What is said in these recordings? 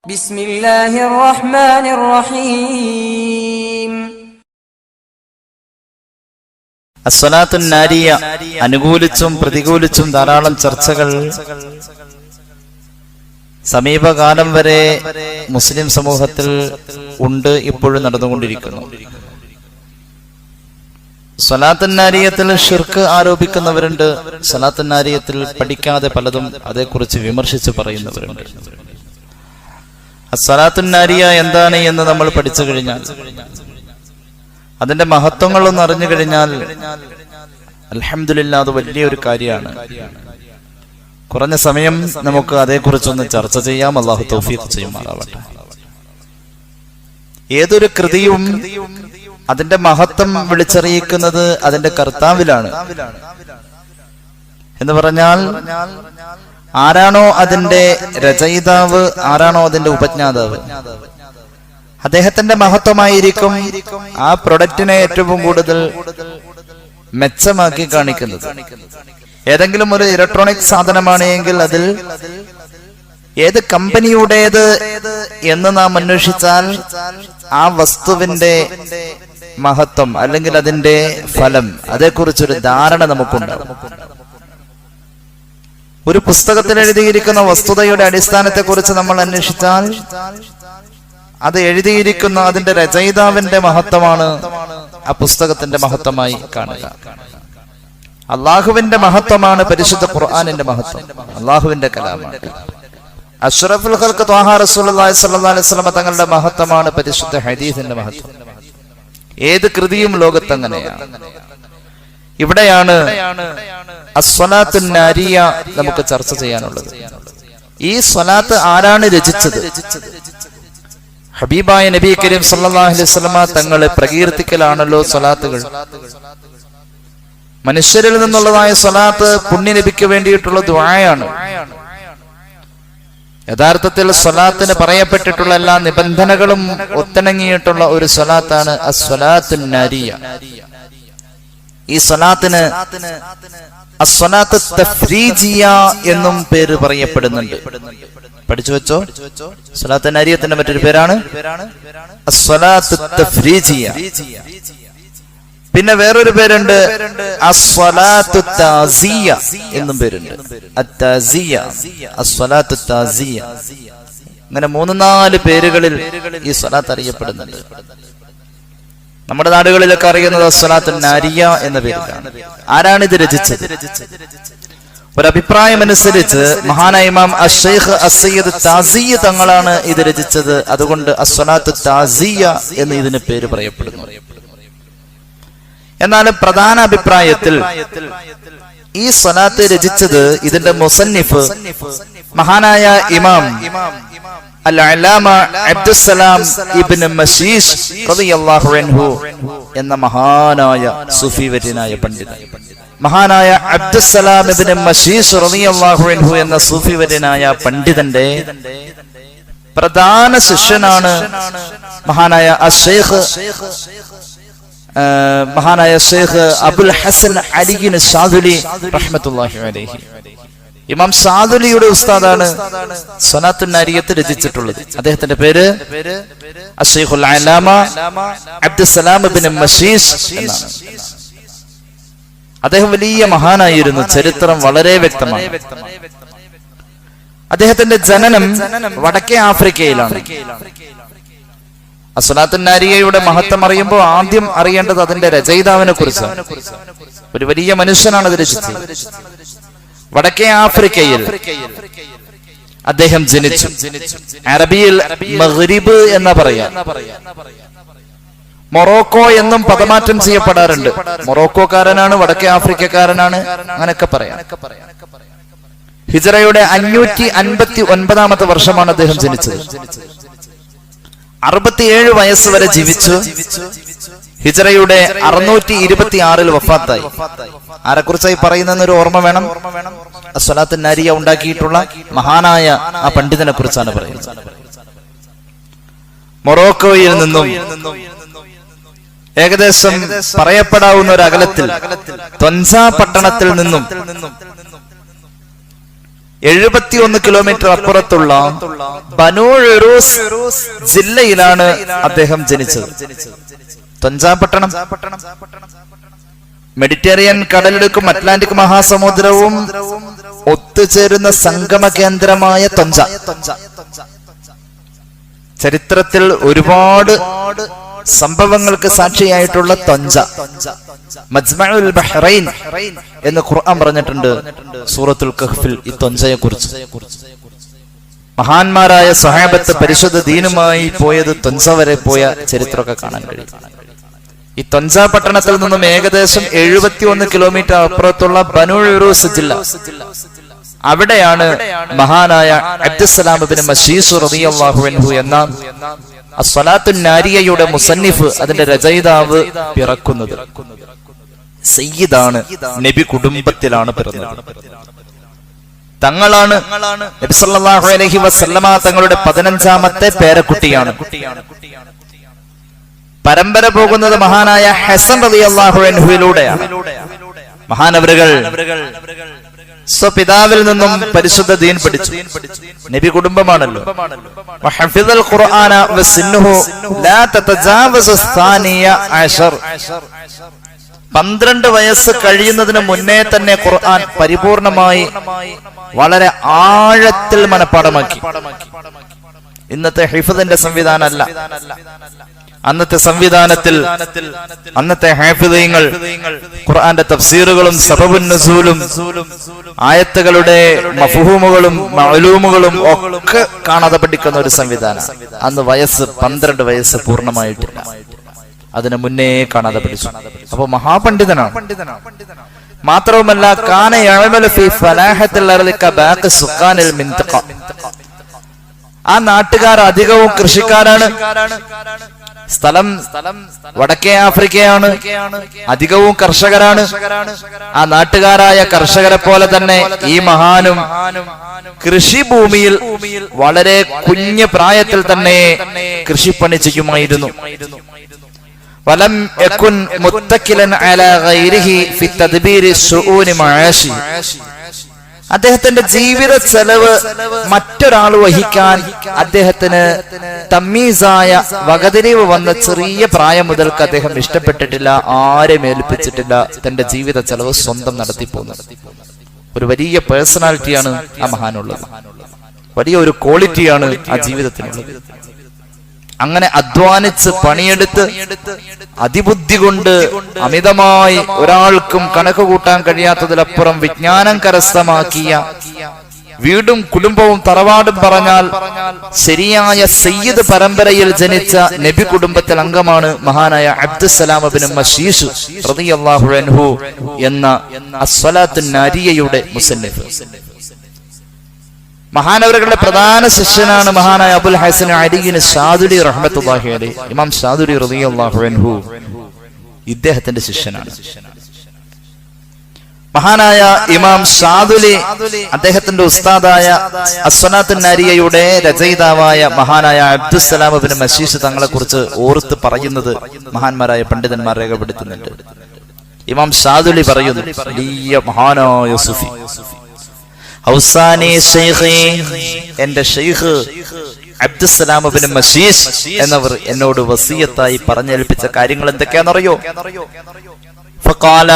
ബിസ്മില്ലാഹിർ റഹ്മാനിർ റഹീം. അസ്സലാത്തുൻ നാരിയ അനുകൂലിച്ചും പ്രതികൂലിച്ചും ധാരാളം ചർച്ചകൾ സമീപകാലം വരെ മുസ്ലിം സമൂഹത്തിൽ ഉണ്ട്, ഇപ്പോഴും നടന്നുകൊണ്ടിരിക്കുന്നു. സ്വലാത്തുൻ നാരിയത്തിൽ ഷിർക്ക് ആരോപിക്കുന്നവരുണ്ട്, സ്വലാത്തുൻ നാരിയത്തിൽ പഠിക്കാതെ പലതും അതേക്കുറിച്ച് വിമർശിച്ച് പറയുന്നവരുണ്ട്. അസ്സലാത്തുൻ നാരിയ എന്താണ് എന്ന് നമ്മൾ പഠിച്ചു കഴിഞ്ഞാൽ, അതിന്റെ മഹത്വങ്ങളൊന്നും അറിഞ്ഞു കഴിഞ്ഞാൽ അൽഹംദുലില്ലാഹ് അത് വലിയൊരു കാര്യമാണ്. കുറഞ്ഞ സമയം നമുക്ക് അതേക്കുറിച്ചൊന്ന് ചർച്ച ചെയ്യാം. അല്ലാഹു തൗഫീഖ് ചെയ്യുമാറാവട്ടെ. ഏതൊരു കൃതിയും അതിന്റെ മഹത്വം വിളിച്ചറിയിക്കുന്നത് അതിന്റെ കർത്താവിലാണ് എന്ന് പറഞ്ഞാൽ, ആരാണോ അതിന്റെ രചയിതാവ്, ആരാണോ അതിന്റെ ഉപജ്ഞാതാവ്, അദ്ദേഹത്തിന്റെ മഹത്വമായിരിക്കും ആ പ്രൊഡക്റ്റിനെ ഏറ്റവും കൂടുതൽ മെച്ചമാക്കി കാണിക്കുന്നത്. ഏതെങ്കിലും ഒരു ഇലക്ട്രോണിക് സാധനമാണ് എങ്കിൽ അതിൽ ഏത് കമ്പനിയുടേത് എന്ന് നാം അന്വേഷിച്ചാൽ ആ വസ്തുവിന്റെ മഹത്വം അല്ലെങ്കിൽ അതിന്റെ ഫലം, അതേക്കുറിച്ചൊരു ധാരണ നമുക്കുണ്ടാകും. ഒരു പുസ്തകത്തിൽ എഴുതിയിരിക്കുന്ന വസ്തുതയുടെ അടിസ്ഥാനത്തെ കുറിച്ച് നമ്മൾ അന്വേഷിച്ചാൽ അത് എഴുതിയിരിക്കുന്ന അതിന്റെ രചയിതാവിന്റെ മഹത്വമാണ് ആ പുസ്തകത്തിന്റെ മഹത്വമായി കാണുക. അള്ളാഹുവിന്റെ മഹത്വമാണ് പരിശുദ്ധ ഖുർആനിന്റെ മഹത്വം, അള്ളാഹുവിന്റെ കലാമാണ്. അഷ്റഫുൽ ഖൽഖ് ത്വാഹ റസൂലുള്ളാഹി സ്വല്ലല്ലാഹു അലൈഹി വസല്ലം തങ്ങളുടെ മഹത്വമാണ് പരിശുദ്ധ ഹദീസിന്റെ മഹത്വം. ഏത് കൃതിയും ലോകത്ത് അങ്ങനെയാണ്. ഇവിടെയാണ് അസ്സലാത്തുൻ നാരിയ നമുക്ക് ചർച്ച ചെയ്യാനുള്ളത്. ഈ സ്വലാത്ത് ആരാണ് രചിച്ചത്? ഹബീബായ നബി കരീം സല്ലല്ലാഹു അലൈഹി വസല്ലം തങ്ങളെ പ്രകീർത്തിക്കലാണല്ലോ സ്വലാത്തുകൾ. മനുഷ്യരിൽ നിന്നുള്ളതായ സ്വലാത്ത് പുണ്യ നബിക്ക് വേണ്ടിയിട്ടുള്ള ദുആയാണ്. യഥാർത്ഥത്തിൽ സ്വലാത്തിന് പറയപ്പെട്ടിട്ടുള്ള എല്ലാ നിബന്ധനകളും ഒത്തിണങ്ങിയിട്ടുള്ള ഒരു സ്വലാത്താണ് അസ്സലാത്തുൻ നാരിയ. ഈ സ്വലാത്തിന് അസ്സലാത്ത് തഫ്രീജിയ എന്നും പേര് പറയപ്പെടുന്നുണ്ട്. പഠിച്ചു വെച്ചോ, സ്വലാത്തുൻ നാരിയത്തിന്റെ മറ്റൊരു പേരാണ് അസ്സലാത്ത് തഫ്രീജിയ. പിന്നെ വേറൊരു പേരുണ്ട് അസ്സലാത്തു താസിയ എന്നും പേരുണ്ട്. അത്താസിയ, അസ്സലാത്തു താസിയ. അങ്ങനെ 3-4 പേരുകളിൽ ഈ സ്വലാത്ത് അറിയപ്പെടുന്നുണ്ട്. നമ്മുടെ നാടുകളിലൊക്കെ അറിയുന്നത് അസ്സലാത്തുൻ നാരിയ എന്ന പേരിലാണ്. ആരാണ് ഇത് രചിച്ചത്? ഒരഭിപ്രായം അനുസരിച്ച് മഹാനായ ഇമാം അശ്ശൈഖ് അസ്സയ്യിദ് താസി തങ്ങളാണ് ഇത് രചിച്ചത്. അതുകൊണ്ട് അസ്സലാത്തു താസിയ എന്ന് ഇതിന് പേര് പറയപ്പെടുന്നു. എന്നാൽ പ്രധാന അഭിപ്രായത്തിൽ ഈ സ്വലാത്ത് രചിച്ചത്, ഇതിന്റെ മുസന്നിഫ് മഹാനായ ഇമാം അൽ-അല്ലാമ അബ്ദുസ്സലാം ഇബ്നു മശീഷ് റളിയല്ലാഹു അൻഹു എന്ന മഹാനായ സൂഫി വര്യനായ പണ്ഡിതൻ. മഹാനായ അബ്ദുസ്സലാം ഇബ്നു മശീഷ് റളിയല്ലാഹു അൻഹു എന്ന സൂഫി വര്യനായ പണ്ഡിതന്റെ പ്രധാന ശിഷ്യനാണ് മഹാനായ മഹാനായ ഷെയ്ഖ് അബുൽ ഹസൻ അലിയിൻ സാദുലി റഹ്മത്തുള്ളാഹി അലൈഹി. ഇമാം സാദുലിയുടെ ഉസ്താദാണ് സ്വലാത്തുൻ നാരിയത്ത് രചിച്ചിട്ടുള്ളത്. അദ്ദേഹത്തിന്റെ പേര് അശ്ശൈഖുൽ അല്ലാമ അബ്ദുസ്സലാം ഇബ്നു മശീഷ് എന്നാണ്. അദ്ദേഹം വലിയ മഹാനായിരുന്നു. ചരിത്രം വളരെ വ്യക്തമാണ്. അദ്ദേഹത്തിന്റെ ജനനം വടക്കേ ആഫ്രിക്കയിലാണ്. അസ്സലാത്തുൻ നാരിയയുടെ മഹത്വം അറിയുമ്പോൾ ആദ്യം അറിയേണ്ടത് അതിന്റെ രചയിതാവിനെ കുറിച്ചാണ്. ഒരു വലിയ മനുഷ്യനാണ് ഇത് രചിച്ചത്. വടക്കേ ആഫ്രിക്കയിൽ അദ്ദേഹം ജനിച്ചു. അറബിയിൽ മഗ്രിബ് എന്ന് പറയാം. മൊറോക്കോ എന്നും പദമാറ്റം ചെയ്യപ്പെടാറുണ്ട്. മൊറോക്കോക്കാരനാണ്, വടക്കേ ആഫ്രിക്കക്കാരനാണ്, അങ്ങനെയൊക്കെ പറയാം. ഹിജ്റയുടെ 559-ാമത്തെ വർഷമാണ് അദ്ദേഹം ജനിച്ചത്. 67 വയസ്സ് വരെ ജീവിച്ചു. ഹിജ്റയുടെ 626-ൽ വഫാത്തായി. ആരെക്കുറിച്ചായി പറയുന്നൊരു ഓർമ്മ വേണം. അസ്സലാത്തുൻ നാരിയ ഉണ്ടാക്കിയിട്ടുള്ള മഹാനായ ആ പണ്ഡിതനെ കുറിച്ചാണ് പറയുന്നത്. മൊറോക്കോയിൽ നിന്നും ഏകദേശം പറയപ്പെടാവുന്ന ഒരു അകലത്തിൽ ത്വൻസ പട്ടണത്തിൽ നിന്നും 71 കിലോമീറ്റർ അപ്പുറത്തുള്ള ബനൂ ഉറൂസ് ജില്ലയിലാണ് അദ്ദേഹം ജനിച്ചത്. തൊഞ്ചാപട്ടണം മെഡിറ്ററേനിയൻ കടലിടുക്കും അറ്റ്ലാന്റിക് മഹാസമുദ്രവും ഒത്തുചേരുന്ന സംഗമ കേന്ദ്രമായ തൊഞ്ച. ചരിത്രത്തിൽ ഒരുപാട് സംഭവങ്ങൾക്ക് സാക്ഷിയായിട്ടുള്ള തൊഞ്ച. മജ്മഉൽ ബഹ്റൈൻ എന്ന് ഖുർആൻ പറഞ്ഞിട്ടുണ്ട് സൂറത്തുൽ കഹ്ഫിൽ ഈ തൊഞ്ചയെ കുറിച്ച്. മഹാന്മാരായ സ്വഹാബത്ത് പരിശുദ്ധ ദീനുമായി പോയത് തൊഞ്ച വരെ പോയ ചരിത്രമൊക്കെ കാണാൻ കഴിയും. ഈ തൊഞ്ച പട്ടണത്തിൽ നിന്നും ഏകദേശം 71 കിലോമീറ്റർ അപ്പുറത്തുള്ള ബനൂ ഉറൂസ് ജില്ല, അവിടെയാണ് മഹാനായ അബ്ദുസ്സലാം ഇബ്നു മശീസ് റളിയല്ലാഹു അൻഹു എന്ന അസ്സലാത്തുൻ നാരിയയുടെ മുസന്നിഫ്, അതിന്റെ രചയിതാവ് പിറക്കുന്നത്. സയ്യിദാണ്, നബി കുടുംബത്തിലാണ് പിറന്നത്. തങ്ങളാണ് നബി സല്ലല്ലാഹു അലൈഹി വസല്ലമ തങ്ങളുടെ 15ാമത്തെ പേരക്കുട്ടിയാണ്. പരമ്പര പോകുന്നത് മഹാനായ ഹസൻ റളിയല്ലാഹു അൻഹുവിലൂടെയാണ്. മഹാനവറുകൾ സ്വപിതാവിൽ നിന്നും പരിശുദ്ധ ദീൻ പഠിച്ചു. നബി കുടുംബമാണല്ലോ. വഹഫിദൽ ഖുർആന വസിന്നുഹു ലാ തതജാവസു സാനിയ അശർ. 12 വയസ്സ് കഴിയുന്നതിന് മുന്നേ തന്നെ ഖുർആൻ പരിപൂർണമായി വളരെ ആഴത്തിൽ മനഃപ്പാഠമാക്കി. ഇന്നത്തെ ഹിഫ്ദിന്റെ സംവിധാനമല്ല. അന്നത്തെ സംവിധാനത്തിൽ അന്നത്തെ ഹാഫിദീങ്ങൾ ഖുർആന്റെ തഫ്സീറുകളും സബബുൻ നുസൂലും ആയത്തുകളുടെ മഫ്ഹൂമുകളും മഅലൂമുകളും ഒക്കെ കാണാതെ പഠിക്കുന്ന ഒരു സംവിധാനം. അന്ന് 12 വയസ്സ് പൂർണ്ണമായിട്ടില്ല. അതിനു മുന്നേ കാണാതെ പഠിച്ചു. അപ്പൊ മഹാപണ്ഡിതനാണ്. മാത്രവുമല്ല കാന യഅമലു ഫീ ഫലാഹത്തിൽ അർളി കബാഖി സുഖാനിൽ മിൻതഖ. ആ നാട്ടുകാർ അധികവും കൃഷിക്കാരാണ്. സ്ഥലം വടക്കേ ആഫ്രിക്കയാണ്. അധികവും കർഷകരാണ്. ആ നാട്ടുകാരായ കർഷകരെ പോലെ തന്നെ ഈ മഹാനും കൃഷിഭൂമിയിൽ വളരെ കുഞ്ഞു പ്രായത്തിൽ തന്നെ കൃഷിപ്പണി ചെയ്യുമായിരുന്നു. വലം യകുൻ മുത്തക്കിലൻ അലാ ഗൈരിഹി ഫി തദ്ബീരി ശുഊനി മആശി. അദ്ദേഹത്തിന്റെ ജീവിത ചെലവ് മറ്റൊരാൾ വഹിക്കാൻ അദ്ദേഹത്തിന് തമ്മീസായ വകതിരിവ് വന്ന ചെറിയ പ്രായം മുതൽക്ക് അദ്ദേഹം ഇഷ്ടപ്പെട്ടിട്ടില്ല, ആരെയും ഏൽപ്പിച്ചിട്ടില്ല. തന്റെ ജീവിത ചെലവ് സ്വന്തം നടത്തിപ്പോകുന്നത്. ഒരു വലിയ പേഴ്സണാലിറ്റിയാണ് ആ മഹാനുള്ളത്. വലിയ ഒരു ക്വാളിറ്റിയാണ് ആ ജീവിതത്തിനുള്ളത്. അങ്ങനെ അധ്വാനിച്ച് പണിയെടുത്ത് അതിബുദ്ധി കൊണ്ട് അമിതമായി ഒരാൾക്കും കണക്ക് കൂട്ടാൻ കഴിയാത്തതിലപ്പുറം വിജ്ഞാനം കരസ്ഥമാക്കിയ, വീടും കുടുംബവും തറവാടും പറഞ്ഞാൽ ശരിയായ സയ്യിദ് പരമ്പരയിൽ ജനിച്ച നബി കുടുംബത്തിൽ അംഗമാണ് മഹാനായ അബ്ദുസ്സലാം ഇബ്നു മശീസ് റളിയല്ലാഹു അൻഹു എന്ന അസ്സലാത്തുൻ നാരിയയുടെ മുസന്നിഫ്. മഹാനവറുകളുടെ പ്രധാന ശിഷ്യനാണ് മഹാനായ അബുൽ ഹസൻ അലി ഷാദുലി റഹ്മത്തുള്ളാഹി അലൈഹി. ഇമാം ഷാദുലി റളിയല്ലാഹു അൻഹു ഇദ്ദേഹത്തിന്റെ ശിഷ്യനാണ്. മഹാനായ ഇമാം ഷാദുലി അദ്ദേഹത്തിന്റെ ഉസ്താദായ അസ്സലാത്തുൻ നാരിയയുടെ രചയിതാവായ മഹാനായ അബ്ദുസ്സലാം ഇബ്നു മശീസ് തങ്ങളെ കുറിച്ച് ഓർത്ത് പറയുന്നത് മഹാന്മാരായ പണ്ഡിതന്മാർ രേഖപ്പെടുത്തുന്നുണ്ട്. ഇമാം ഷാദുലി പറയുന്നു, വലിയ മഹാനായ സൂഫി, ഔസാനി ശൈഖി, എന്റെ ശൈഖ് അബ്ദുസ്സലാം ഇബ്നു മശീസ് എന്നവർ എന്നോട് വസിയത്തായി പറഞ്ഞേൽപ്പിച്ച കാര്യങ്ങൾ എന്തൊക്കെയാണെന്നറിയോ? فقال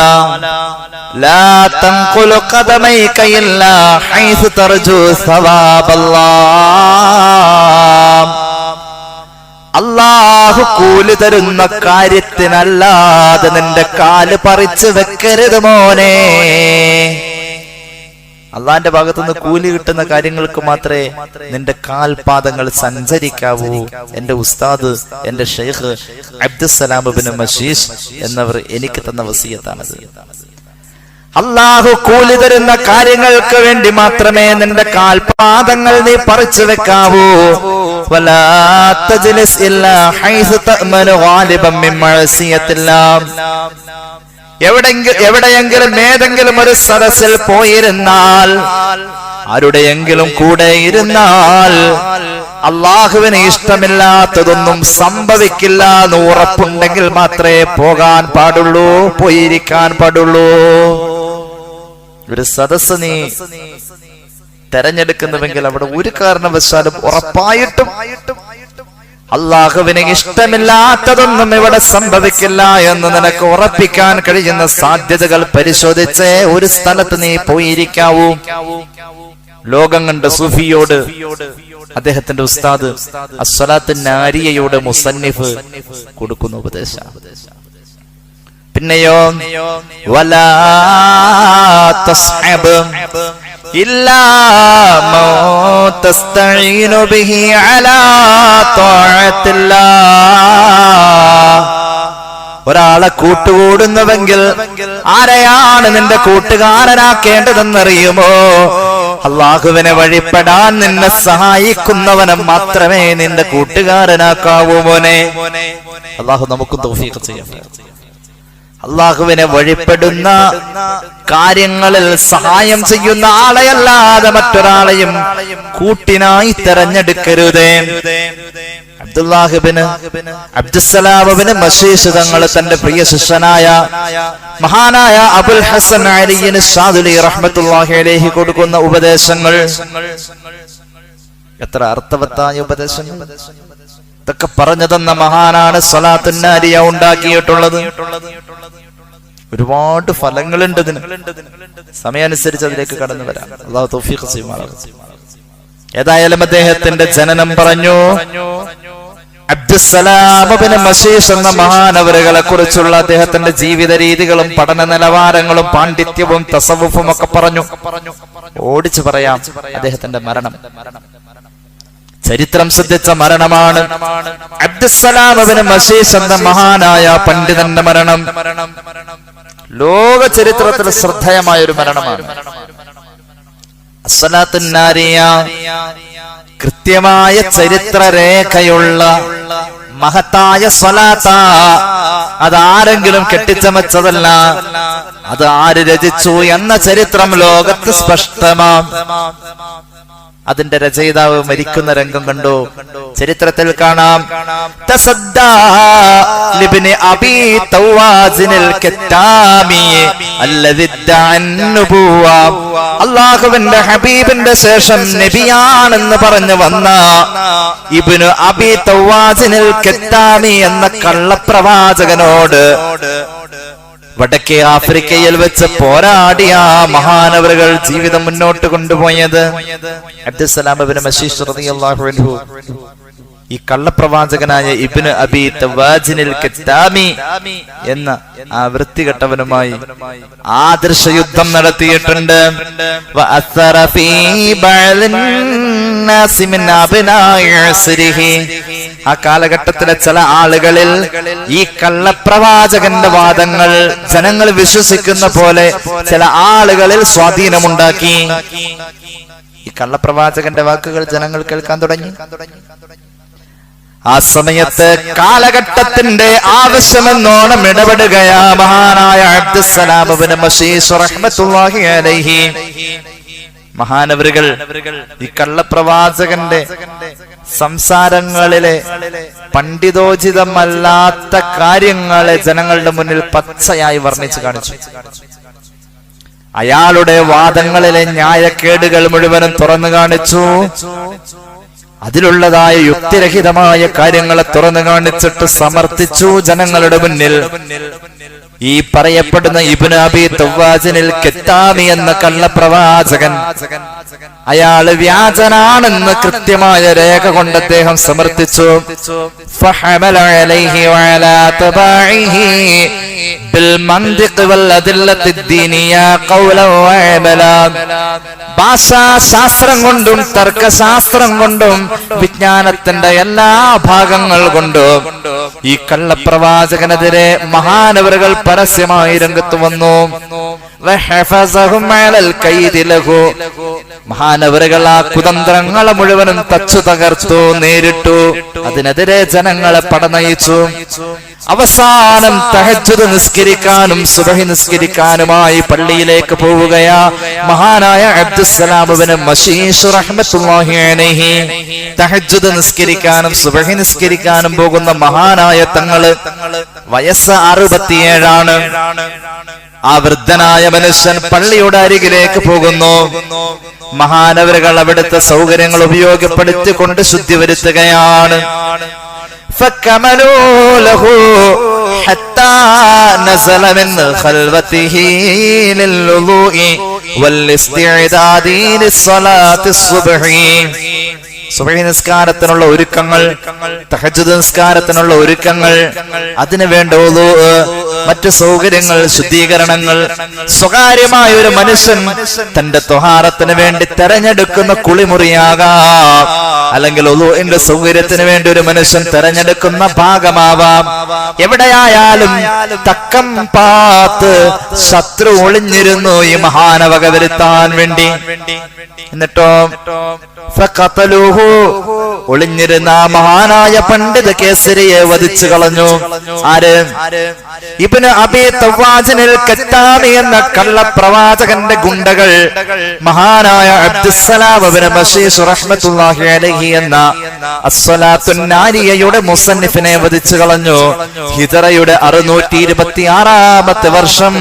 لا تنقل قدميك إلا حيث ترجو ثواب الله. അല്ലാഹു കൂലി തരുന്ന കാര്യത്തിനല്ലാതെ നിന്റെ കാല് പറിച്ചു വെക്കരുത് മോനെ. അള്ളാന്റെ ഭാഗത്തുനിന്ന് കൂലി കിട്ടുന്ന കാര്യങ്ങൾക്ക് മാത്രമേ നിന്റെ കാൽപാദങ്ങൾ സഞ്ചരിക്കാവൂ. എന്റെ ഉസ്താദ്, എന്റെ ഷെയ്ഖ് അബ്ദുസ്സലാം ഇബ്നു മശീസ് എന്നവർ എനിക്ക് തന്ന വസിയത്താണത്. അള്ളാഹു കൂലി തരുന്ന കാര്യങ്ങൾക്ക് വേണ്ടി മാത്രമേ നിന്റെ കാൽപാദങ്ങൾ നീ പറിച്ചു വെക്കാവൂ. വലാ തജ്ലിസ് ഇല്ലാ ഹൈസു തഅ്മനു ഗാലിബൻ മിൻ മഅസിയത്തില്ലാഹ്. എവിടെയെങ്കിലും ഏതെങ്കിലും ഒരു സദസ്സിൽ പോയിരുന്നാൽ, ആരുടെയെങ്കിലും കൂടെ ഇരുന്നാൽ അള്ളാഹുവിന് ഇഷ്ടമില്ലാത്തതൊന്നും സംഭവിക്കില്ല എന്ന് ഉറപ്പുണ്ടെങ്കിൽ മാത്രമേ പോകാൻ പാടുള്ളൂ, പോയിരിക്കാൻ പാടുള്ളൂ. ഒരു സദസ്സ് നീ തെരഞ്ഞെടുക്കുന്നുവെങ്കിൽ അവിടെ ഒരു കാരണവശാലും ഉറപ്പായിട്ടും അള്ളാഹുവിന് ഇഷ്ടമില്ലാത്തതൊന്നും ഇവിടെ സംഭവിക്കില്ല എന്ന് നിനക്ക് ഉറപ്പിക്കാൻ കഴിയുന്ന സാധ്യതകൾ പരിശോധിച്ച് ഒരു സ്ഥലത്ത് നീ പോയിരിക്കാവൂ. ലോകം കണ്ട സൂഫിയോട് അദ്ദേഹത്തിന്റെ ഉസ്താദ് അസ്സലാത്തു നാരിയയോട് മുസന്നിഫ് കൊടുക്കുന്ന ഉപദേശം. പിന്നെയോ വലാ തസ്ഹബ് ഇല്ലാ മാ തസ്തഈനു ബിഹി അലാ ത്വാഅത്തില്ലാഹ്. ഒരാളെ കൂട്ടുകൂടുന്നുവെങ്കിൽ ആരെയാണ് നിന്റെ കൂട്ടുകാരനാക്കേണ്ടതെന്നറിയുമോ? അള്ളാഹുവിനെ വഴിപ്പെടാൻ നിന്നെ സഹായിക്കുന്നവനെ മാത്രമേ നിന്റെ കൂട്ടുകാരനാക്കാവൂ മോനെ. അള്ളാഹു നമുക്ക് തൗഫീഖ് ചെയ്യട്ടെ. അള്ളാഹുവിനെ വഴിപ്പെടുന്ന കാര്യങ്ങളിൽ സഹായം ചെയ്യുന്ന ആളെയല്ലാതെ മറ്റൊരാളെയും കൂട്ടിനായി തെരഞ്ഞെടുക്കരുത്. അബ്ദുസ്സലാമിബ്നു മശീശ് തങ്ങൾ തന്റെ പ്രിയ ശിഷ്യനായ മഹാനായ അബുൽ ഹസൻ അലിയിന് ശാദുലി റഹ്മത്തുള്ളാഹി അലൈഹി കൊടുക്കുന്ന ഉപദേശങ്ങൾ എത്ര അർത്ഥവത്തായ ഉപദേശങ്ങൾ. ഇതൊക്കെ പറഞ്ഞു തന്ന മഹാനാണ് സ്വലാത്തുൻ നാരിയ ഉണ്ടാക്കിയിട്ടുള്ളത്. ഒരുപാട് ഫലങ്ങളുണ്ട് ഇതിന്. സമയാനുസരിച്ച് അതിലേക്ക് കടന്നു വരാം. അല്ലാഹു തൗഫീഖ് ചെയ്യുമാറാകട്ടെ. ഏതായാലും അദ്ദേഹത്തിന്റെ ജനനം പറഞ്ഞു. അബ്ദുസ്സലാമിബ്നു മശീശ് എന്ന മഹാനവറുകളെ കുറിച്ചുള്ള അദ്ദേഹത്തിന്റെ ജീവിത രീതികളും പഠന നിലവാരങ്ങളും പാണ്ഡിത്യവും തസവുഫും ഒക്കെ പറഞ്ഞു. ഓടിച്ചു പറയാം. അദ്ദേഹത്തിന്റെ മരണം ചരിത്രം ശ്രദ്ധിച്ച മരണമാണ്. അബ്ദുസ്സലാമിബ്നു മശീശ് എന്ന മഹാനായ പണ്ഡിതന്റെ മരണം ലോക ചരിത്രത്തിൽ ശ്രദ്ധേയമായ ഒരു മരണമാണ്. അസ്സലാത്തുൻ നാരിയ കൃത്യമായ ചരിത്രരേഖയുള്ള മഹത്തായ സ്വലാത്ത. അതാരെങ്കിലും കെട്ടിച്ചമച്ചതല്ല. അത് ആര് രചിച്ചു എന്ന ചരിത്രം ലോകത്ത് സ്പഷ്ടമാണ്. അതിന്റെ രചയിതാവ് മരിക്കുന്ന രംഗം കണ്ടു. ചരിത്രത്തിൽ കാണാം. ലിബ്നി അബീ തവാസിനിൽ കത്താമി അല്ലദി ദഅന്നുബുവ. അല്ലാഹുവിന്റെ ഹബീബിന്റെ ശേഷം നബിയാണെന്ന് പറഞ്ഞു വന്ന ഇബ്നു അബീ തവാസിനിൽ കത്താമി എന്ന കള്ളപ്രവാചകനോട് വടക്കേ ആഫ്രിക്കയിൽ വെച്ച് പോരാടിയ മഹാനവറുകൾ ജീവിതം മുന്നോട്ട് കൊണ്ടുപോയത്. അബ്ദുസ്സലാമിബ്നു മശീശ് റളിയല്ലാഹു അൻഹു ഈ കള്ളപ്രവാചകനായ ഇബ്നു അബീ തവാസിനിൽ കത്താമി എന്ന ആ വൃത്തികെട്ടവനുമായി ആദർശ യുദ്ധം നടത്തിയിട്ടുണ്ട്. ആ കാലഘട്ടത്തിലെ ചില ആളുകളിൽ ഈ കള്ളപ്രവാചകന്റെ വാദങ്ങൾ ജനങ്ങൾ വിശ്വസിക്കുന്ന പോലെ ചില ആളുകളിൽ സ്വാധീനമുണ്ടാക്കി. ഈ കള്ളപ്രവാചകന്റെ വാക്കുകൾ ജനങ്ങൾ കേൾക്കാൻ തുടങ്ങി. ആ സമയത്ത് കാലഘട്ടത്തിന്റെ ആവശ്യമെന്നോണം ഇടപെടുകയാ മഹാനായ അബ്ദുസ്സലാമിബ്നു മശീശ് റഹ്മത്തുള്ളാഹി അലൈഹി. മഹാനവറുകൾ ഈ കള്ളപ്രവാചകന്റെ സംസാരങ്ങളിലെ പണ്ഡിതോചിതമല്ലാത്ത കാര്യങ്ങളെ ജനങ്ങളുടെ മുന്നിൽ പച്ചയായി വർണ്ണിച്ചു കാണിച്ചു. അയാളുടെ വാദങ്ങളിലെ ന്യായക്കേടുകൾ മുഴുവനും തുറന്നു കാണിച്ചു. അതിലുള്ളതായ യുക്തിരഹിതമായ കാര്യങ്ങളെ തുറന്നു കാണിച്ചിട്ട് സമർത്ഥിച്ചു ജനങ്ങളുടെ മുന്നിൽ. ഈ പറയപ്പെടുന്ന ഇബ്നു അബീ തവാസിനിൽ കത്താമി എന്ന കള്ളപ്രവാചകൻ അയാള് വ്യാജനാണെന്ന് കൃത്യമായ രേഖ കൊണ്ട് അദ്ദേഹം സമർത്ഥിച്ചു. ഫഹമല അലൈഹി വഅലാ തബാഇഹി ബിൽ മന്തിഖ് വൽ അദില്ലത്തി ദീനിയ ഖൗലൻ വഅമലാ. ഭാഷാശാസ്ത്രം കൊണ്ടും തർക്കശാസ്ത്രം കൊണ്ടും വിജ്ഞാനത്തിന്റെ എല്ലാ ഭാഗങ്ങൾ കൊണ്ടും ഈ കള്ളപ്രവാചകനെതിരെ മഹാനവറുകൾ പരസ്യമായി രംഗത്ത് വന്നു. മഹാനവറുകൾ ആ കുതന്ത്രങ്ങളെ മുഴുവനും തച്ചു തകർത്തു, നേരിട്ടു. അതിനെതിരെ ജനങ്ങളെ പടനയിച്ചു. അവസാനം തഹജ്ജുദ് നിസ്കരിക്കാനും സുബഹി നിസ്കരിക്കാനുമായി പള്ളിയിലേക്ക് പോവുകയാ മഹാനായ അബ്ദുസ്സലാമിബ്നു മശീശ് റഹ്മത്തുള്ളാഹി അലൈഹി. തഹജ്ജുദ് നിസ്കരിക്കാനും സുബഹി നിസ്കരിക്കാനും പോകുന്ന മഹാനായ തങ്ങള് വയസ്സ് 67. ആ വൃദ്ധനായ മനുഷ്യൻ പള്ളിയുടെ അരികിലേക്ക് പോകുന്നു. മഹാനവരുകൾ അവിടുത്തെ സൗകര്യങ്ങൾ ഉപയോഗപ്പെടുത്തിക്കൊണ്ട് ശുദ്ധി വരുത്തുകയാണ്. فكملوا له حتى نزل من خلوته للوضوء والاستعداد للصلاة الصبح. സുബഹി നിസ്കാരത്തിനുള്ള ഒരുക്കങ്ങൾ, തഹജ്ജുദ് നിസ്കാരത്തിനുള്ള ഒരുക്കങ്ങൾ, അതിനുവേണ്ട വുളൂ, മറ്റു സൗകര്യങ്ങൾ, ശുദ്ധീകരണങ്ങൾ. സ്വകാര്യമായ ഒരു മനുഷ്യൻ തന്റെ ത്വഹാറത്തിന് വേണ്ടി തെരഞ്ഞെടുക്കുന്ന കുളിമുറിയാകാം, അല്ലെങ്കിൽ വുളൂഇന്റെ സൗകര്യത്തിന് വേണ്ടി ഒരു മനുഷ്യൻ തെരഞ്ഞെടുക്കുന്ന ഭാഗമാവാം. എവിടെയായാലും തക്കം പാത്ത് ശത്രു ഒളിഞ്ഞിരുന്നു ഈ മഹാനവക വരുത്താൻ വേണ്ടി. എന്നിട്ടോ ഒളിഞ്ഞിരുന്ന മഹാനായ പണ്ഡിത കേസരിയെ വധിച്ചു കളഞ്ഞു. ആര്? ഇബ്നു അബീ തവാജിനിൽ കത്താമി എന്ന കള്ളപ്രവാചകന്റെ ഗുണ്ടകൾ മഹാനായ അബ്ദുസ്സലാം ഇബ്നു ബശീർ റഹ്മത്തുള്ളാഹി അലൈഹി എന്ന അസ്സലാത്തുൻ നാരിയയുടെ മുസന്നിഫിനെ വധിച്ചു കളഞ്ഞു. ഹിജറയുടെ 626-ാമത്തെ വർഷം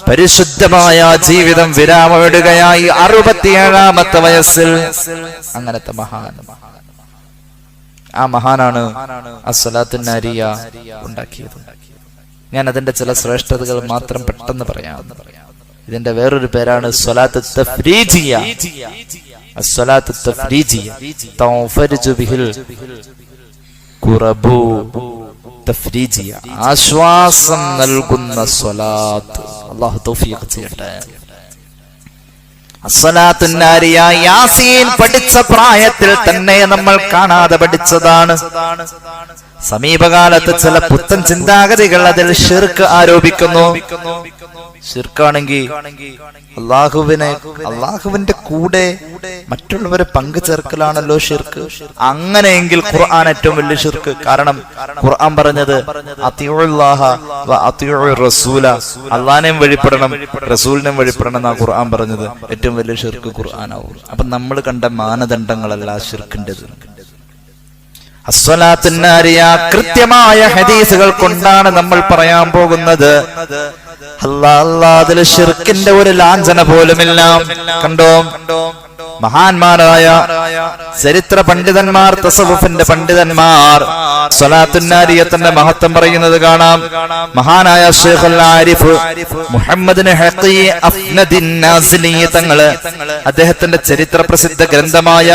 പരിശുദ്ധമായ ജീവിതം വിരാമമിടുകയായി 67-ാമത്തെ വയസ്സിൽ. അങ്ങനത്തെ മഹാൻ, ആ മഹാനാണ് അസ്സലാത്തുൻ നാരിയ ഉണ്ടാക്കിയത്. ഞാൻ അതിന്റെ ചില ശ്രേഷ്ഠതകൾ മാത്രം പെട്ടെന്ന് പറയാം. ഇതിന്റെ വേറൊരു പേരാണ് സ്വലാത്ത് തഫ്രീജിയ. അസ്സലാത്തു തഫ്രീജിയ തൗഫർജു ബിഹിൽ ഖുറബു. തഫ്രീജിയ ആശ്വാസം നൽകുന്ന സ്വലാത്ത്. അല്ലാഹു തൗഫീഖ് ചെയ്യട്ടെ. അസ്സലാത്തുൻ നാരിയ യാസീൻ പഠിച്ച പ്രായത്തിൽ തന്നെ നമ്മൾ കാണാതെ പഠിച്ചതാണ്. സമീപകാലത്ത് ചില പുത്തൻ ചിന്താഗതികൾ അതിൽ ഷിർക്ക് ആരോപിക്കുന്നു. ഷിർക്കാണെങ്കിൽ അള്ളാഹുവിന്റെ കൂടെ മറ്റുള്ളവരെ പങ്കു ചേർക്കലാണല്ലോ ഷിർക്ക്. അങ്ങനെയെങ്കിൽ ഖുർആൻ ഏറ്റവും വലിയ ഷിർക്ക്. കാരണം ഖുർആൻ പറഞ്ഞത് അത്തിഉല്ലാഹ വ അത്തിഉർ റസൂല, അള്ളാഹിനെയും വഴിപ്പെടണം റസൂലിനെയും വഴിപ്പെടണം എന്നാ ഖുർആൻ പറഞ്ഞത്. ഏറ്റവും വലിയ ഷിർക്ക് ഖുർആനാവും. അപ്പൊ നമ്മൾ കണ്ട മാനദണ്ഡങ്ങളല്ല ഷിർക്കിൻ്റെത്. അസ്സലാത്തുൻ നാരിയ കൃത്യമായ ഹദീസുകൾ കൊണ്ടാണ് നമ്മൾ പറയാൻ പോകുന്നത്. അതിൽ ഷിർക്കിന്റെ ഒരു ലാഞ്ചന പോലുമില്ല. കണ്ടോ, മഹാന്മാരായ ചരിത്ര പണ്ഡിതന്മാർ, തസവുഫിന്റെ പണ്ഡിതന്മാർ സ്വലാത്തുൻ നാരിയത്തിന്റെ മഹത്വം പറയുന്നത് കാണാം. മഹാനായ ശൈഖുൽ ആരിഫ് മുഹമ്മദ് ഹഖീ അഫ്നദിൻ നാസിലി തങ്ങള് അദ്ദേഹത്തിന്റെ ചരിത്ര പ്രസിദ്ധ ഗ്രന്ഥമായ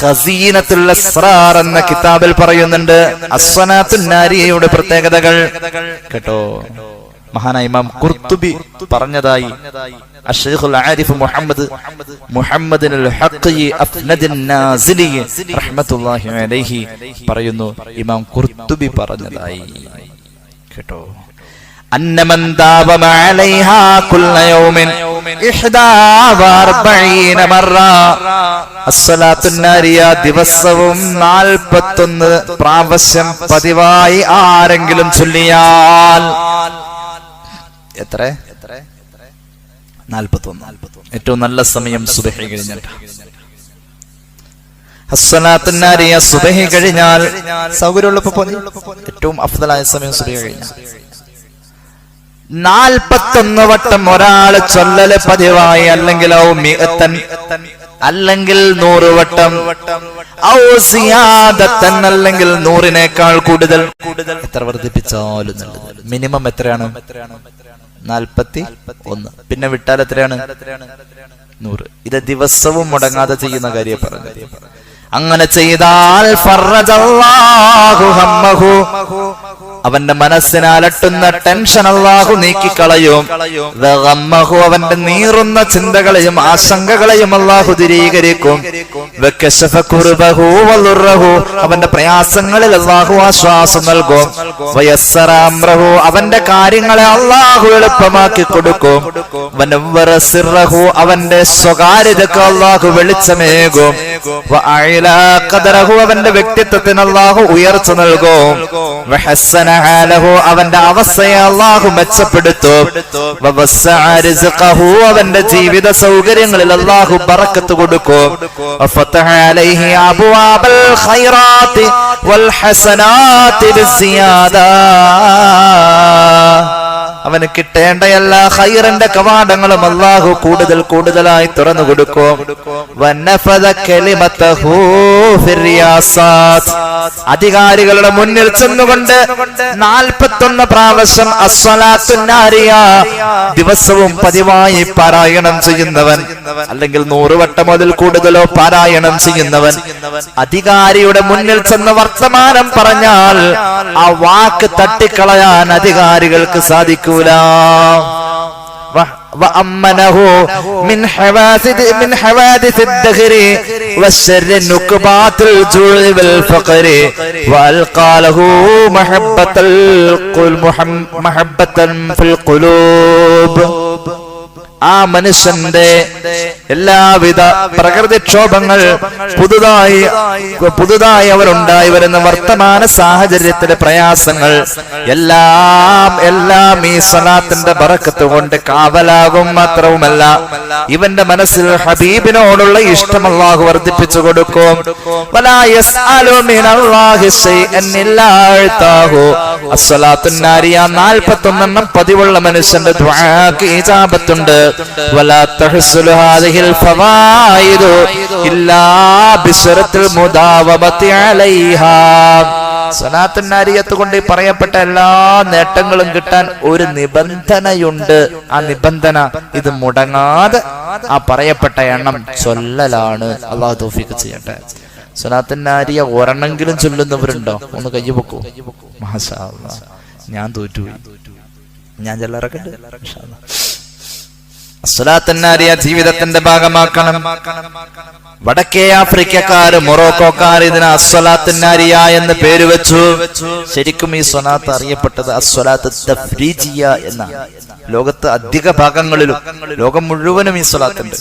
ഖസീനത്തുൽ അസ്റാർ എന്ന കിതാബിൽ പറയുന്നുണ്ട് അസ്സലാത്തുൻ നാരിയയുടെ പ്രത്യേകതകൾ. കേട്ടോ, മഹാനായ ഇമാം ഖുർത്തുബി പറഞ്ഞതായി അശ്ശൈഖുൽ ആരിഫ് മുഹമ്മദുൽ ഹഖീ അഫ്നദിൻ നാസിലി റഹ്മത്തുള്ളാഹി അലൈഹി പറയുന്നു. ഇമാം ഖുർത്തുബി പറഞ്ഞതായി. കേട്ടോ, അന്നമൻ ദാവമ അലൈഹാ കുല്ല യൗമിൻ 41 മറ. അസ്സലാത്തുൻ നാരിയ ദിവസവും 41 പ്രാവശ്യം പതിവായി ആരെങ്കിലും ചൊല്ലിയാൽ എത്ര? 41. ഏറ്റവും നല്ല സമയം സുബഹി കഴിഞ്ഞിട്ട്. അസ്സലാത്തുൻ നാരിയ സുബഹി കഴിഞ്ഞാൽ സൗകര്യമുള്ളപ്പോ ഏറ്റവും അഫ്ദലായ സമയം സുബഹി കഴിഞ്ഞാൽ 41 വട്ടം ഒരാള് ചൊല്ലല് പതിവായി, അല്ലെങ്കിൽ അല്ലെങ്കിൽ 100 വട്ടം, അല്ലെങ്കിൽ 100-നേക്കാൾ കൂടുതൽ. എത്ര വർദ്ധിപ്പിച്ചാലും നല്ലത്. മിനിമം എത്രയാണ്? 41. പിന്നെ വിട്ടാൽ എത്രയാണ്? 100. ഇത് ദിവസവും മുടങ്ങാതെ ചെയ്യുന്ന കാര്യം പറഞ്ഞു. അങ്ങനെ ചെയ്താൽ ഫറജല്ലാഹു ഹമ്മഹു, അവന്റെ മനസ്സിനെ അലട്ടുന്ന ടെൻഷൻ അല്ലാഹു നീക്കിക്കളയും. വഗമ്മഹു, അവന്റെ നീറുന്ന ചിന്തകളെയും ആശങ്കകളെയും അല്ലാഹു ദൂരീകരിക്കും. വകശഫ കുർബഹു വളുറഹു, അവന്റെ പ്രയാസങ്ങളിൽ അല്ലാഹു ആശ്വാസം നൽകും. വയസ്സറ അംറഹു, അവന്റെ കാര്യങ്ങളെ അല്ലാഹു എളുപ്പമാക്കി കൊടുക്കും. വനവ്വറ സിർറഹു, അവന്റെ സ്വകാര്യതക്ക് അല്ലാഹു വെളിച്ചമേകും. വഅഇലാ ഖദറഹു, അവന്റെ വ്യക്തിത്വത്തിന് അല്ലാഹു ഉയർച്ച നൽകും. വഹസ്സന ഹാലഹു, അവന്റെ അവസ്ഥയെ അല്ലാഹു മെച്ചപ്പെടുത്തും. വവസ്സഅ റിസ്ഖഹു, അവന്റെ ജീവിത സൗകര്യങ്ങളിൽ അല്ലാഹു ബറക്കത്ത് കൊടുക്കും. വഫതഹ അലൈഹി അബ്വാബൽ ഖൈറാത്തി വൽ ഹസനാത്തി ബിസിയാദ, അവന് കിട്ടേണ്ട എല്ലാ ഖൈറിന്റെ കവാടങ്ങളും അല്ലാഹു കൂടുതൽ കൂടുതലായി തുറന്നു കൊടുക്കും. വനഫദ കലിമതഹു ഫിറിയാസാത്ത്, അധികാരികളുടെ മുന്നിൽ ചെന്നുകൊണ്ട് 41 പ്രാവശ്യം അസ്സലാത്തു നാരിയ ദിവസവും പതിവായി പാരായണം ചെയ്യുന്നവൻ, അല്ലെങ്കിൽ 100 വട്ടം മുതൽ കൂടുതലോ പാരായണം ചെയ്യുന്നവൻ അധികാരിയുടെ മുന്നിൽ ചെന്ന് വർത്തമാനം പറഞ്ഞാൽ ആ വാക്ക് തട്ടിക്കളയാൻ അധികാരികൾക്ക് സാധിക്കൂല. وأمنه من حوادث الدهر والشر النكبات الجوع والفقر وألقى له محبة في القلوب. ആ മനുഷ്യന്റെ എല്ലാവിധ പ്രകൃതിക്ഷോഭങ്ങൾ പുതുതായി അവരുണ്ടായി വരുന്ന വർത്തമാന സാഹചര്യത്തിലെ പ്രയാസങ്ങൾ എല്ലാം ഈ സ്വലാത്തിന്റെ ബറക്കത്ത് കൊണ്ട് കാവലാകും. മാത്രവുമല്ല ഇവന്റെ മനസ്സിൽ ഹബീബിനോടുള്ള ഇഷ്ടം അല്ലാഹു വർദ്ധിപ്പിച്ചു കൊടുക്കും. വലാ യസ്അലു മിനല്ലാഹി ശൈഅൻ ഇല്ലാ അഅതാഹു. അസ്സലാത്തു നാരിയ 41 പതിവുള്ള മനുഷ്യന്റെ ദുആക്ക് ഇജാബത്തുണ്ട്. വലാ തഹ്സുലു ഹാദിഹിൽ ഫവായിദു ഇല്ലാ ബിശറത്തിൽ മുദാവമതി അലൈഹാ. സ്വലാത്തു നാരിയത്ത് കൊണ്ട് പറയപ്പെട്ട എല്ലാ നേട്ടങ്ങളും കിട്ടാൻ ഒരു നിബന്ധനയുണ്ട്. ആ നിബന്ധന ഇത് മുടങ്ങാതെ ആ പറയപ്പെട്ട എണ്ണം ചൊല്ലലാണ്. അല്ലാഹു തൗഫീഖ് ചെയ്യട്ടെ. സ്വലാത്തു നാരിയ ഒരെണ്ണെങ്കിലും ചൊല്ലുന്നവരുണ്ടോ? ഒന്ന് കയ്യ് പൊക്കൂ. മാഷാ അല്ലാഹ്, ഞാൻ തോറ്റുപോയി. ഞാൻ ചെല്ലാറൊക്കെണ്ട്. മാഷാ അല്ലാഹ്. സ്വലാത്തു നാരിയ ജീവിതത്തിന്റെ ഭാഗമാക്കണം. വടക്കേ ആഫ്രിക്കക്കാര്, മൊറോക്കോക്കാർ ഇതിന് അസ്വലാത്തു നാരിയ എന്ന് പേര് വെച്ചു. ശരിക്കും ഈ സ്വലാത്ത് അറിയപ്പെട്ടത് അസ്വലാത്ത് തഫ്രീജിയ എന്നാണ്. ലോകത്ത് അധിക ഭാഗങ്ങളിലും, ലോകം മുഴുവനും ഈ സ്വലാത്തുണ്ട്.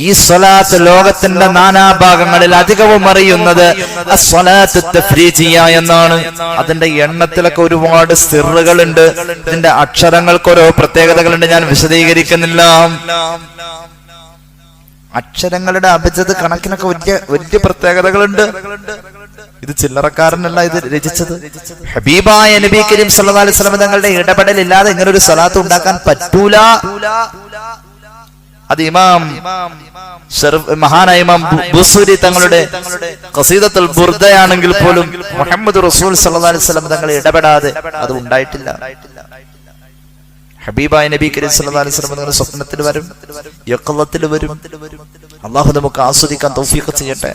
ഈ സ്വലാത്ത് ലോകത്തിന്റെ നാനാഭാഗങ്ങളിൽ അധികവും അറിയുന്നത് അസ്വലാത്ത് തഫ്രീജിയ എന്നാണ്. അതിന്റെ എണ്ണത്തിലൊക്കെ ഒരുപാട് സിറുകളുണ്ട്. ഇതിന്റെ അക്ഷരങ്ങൾക്ക് ഓരോ പ്രത്യേകതകളുണ്ട്. ഞാൻ വിശദീകരിക്കുന്നില്ല. അക്ഷരങ്ങളുടെ അഭിജത് കണക്കിനൊക്കെ വലിയ പ്രത്യേകതകളുണ്ട്. ഇത് ചില്ലറക്കാരനല്ല ഇത് രചിച്ചത്. ഹബീബായ നബി കരീം സല്ലല്ലാഹു അലൈഹി വസല്ലം തങ്ങളുടെ ഇടപെടലില്ലാതെ ഇങ്ങനെ ഒരു സ്വലാത്ത് ഉണ്ടാക്കാൻ പറ്റൂല. അത് മഹാനായ ഇമാം ബുസൂരി തങ്ങളുടെ ഖസീദത്തുൽ ബുർദയാണെങ്കിൽ പോലും മുഹമ്മദ് റസൂൽ സല്ലല്ലാഹു അലൈഹി വസല്ലം തങ്ങൾ ഇടപെടാതെ അത് ഉണ്ടായിട്ടില്ല. ഹബീബായ നബി കരീം സല്ലല്ലാഹു അലൈഹി വസല്ലം തങ്ങളുടെ സ്വപ്നത്തിൽ വരും, യഖ്ളത്തിൽ വരും. അല്ലാഹു നമുക്ക് ആസ്വദിക്കാൻ തൗഫീഖ് ചെയ്യട്ടെ.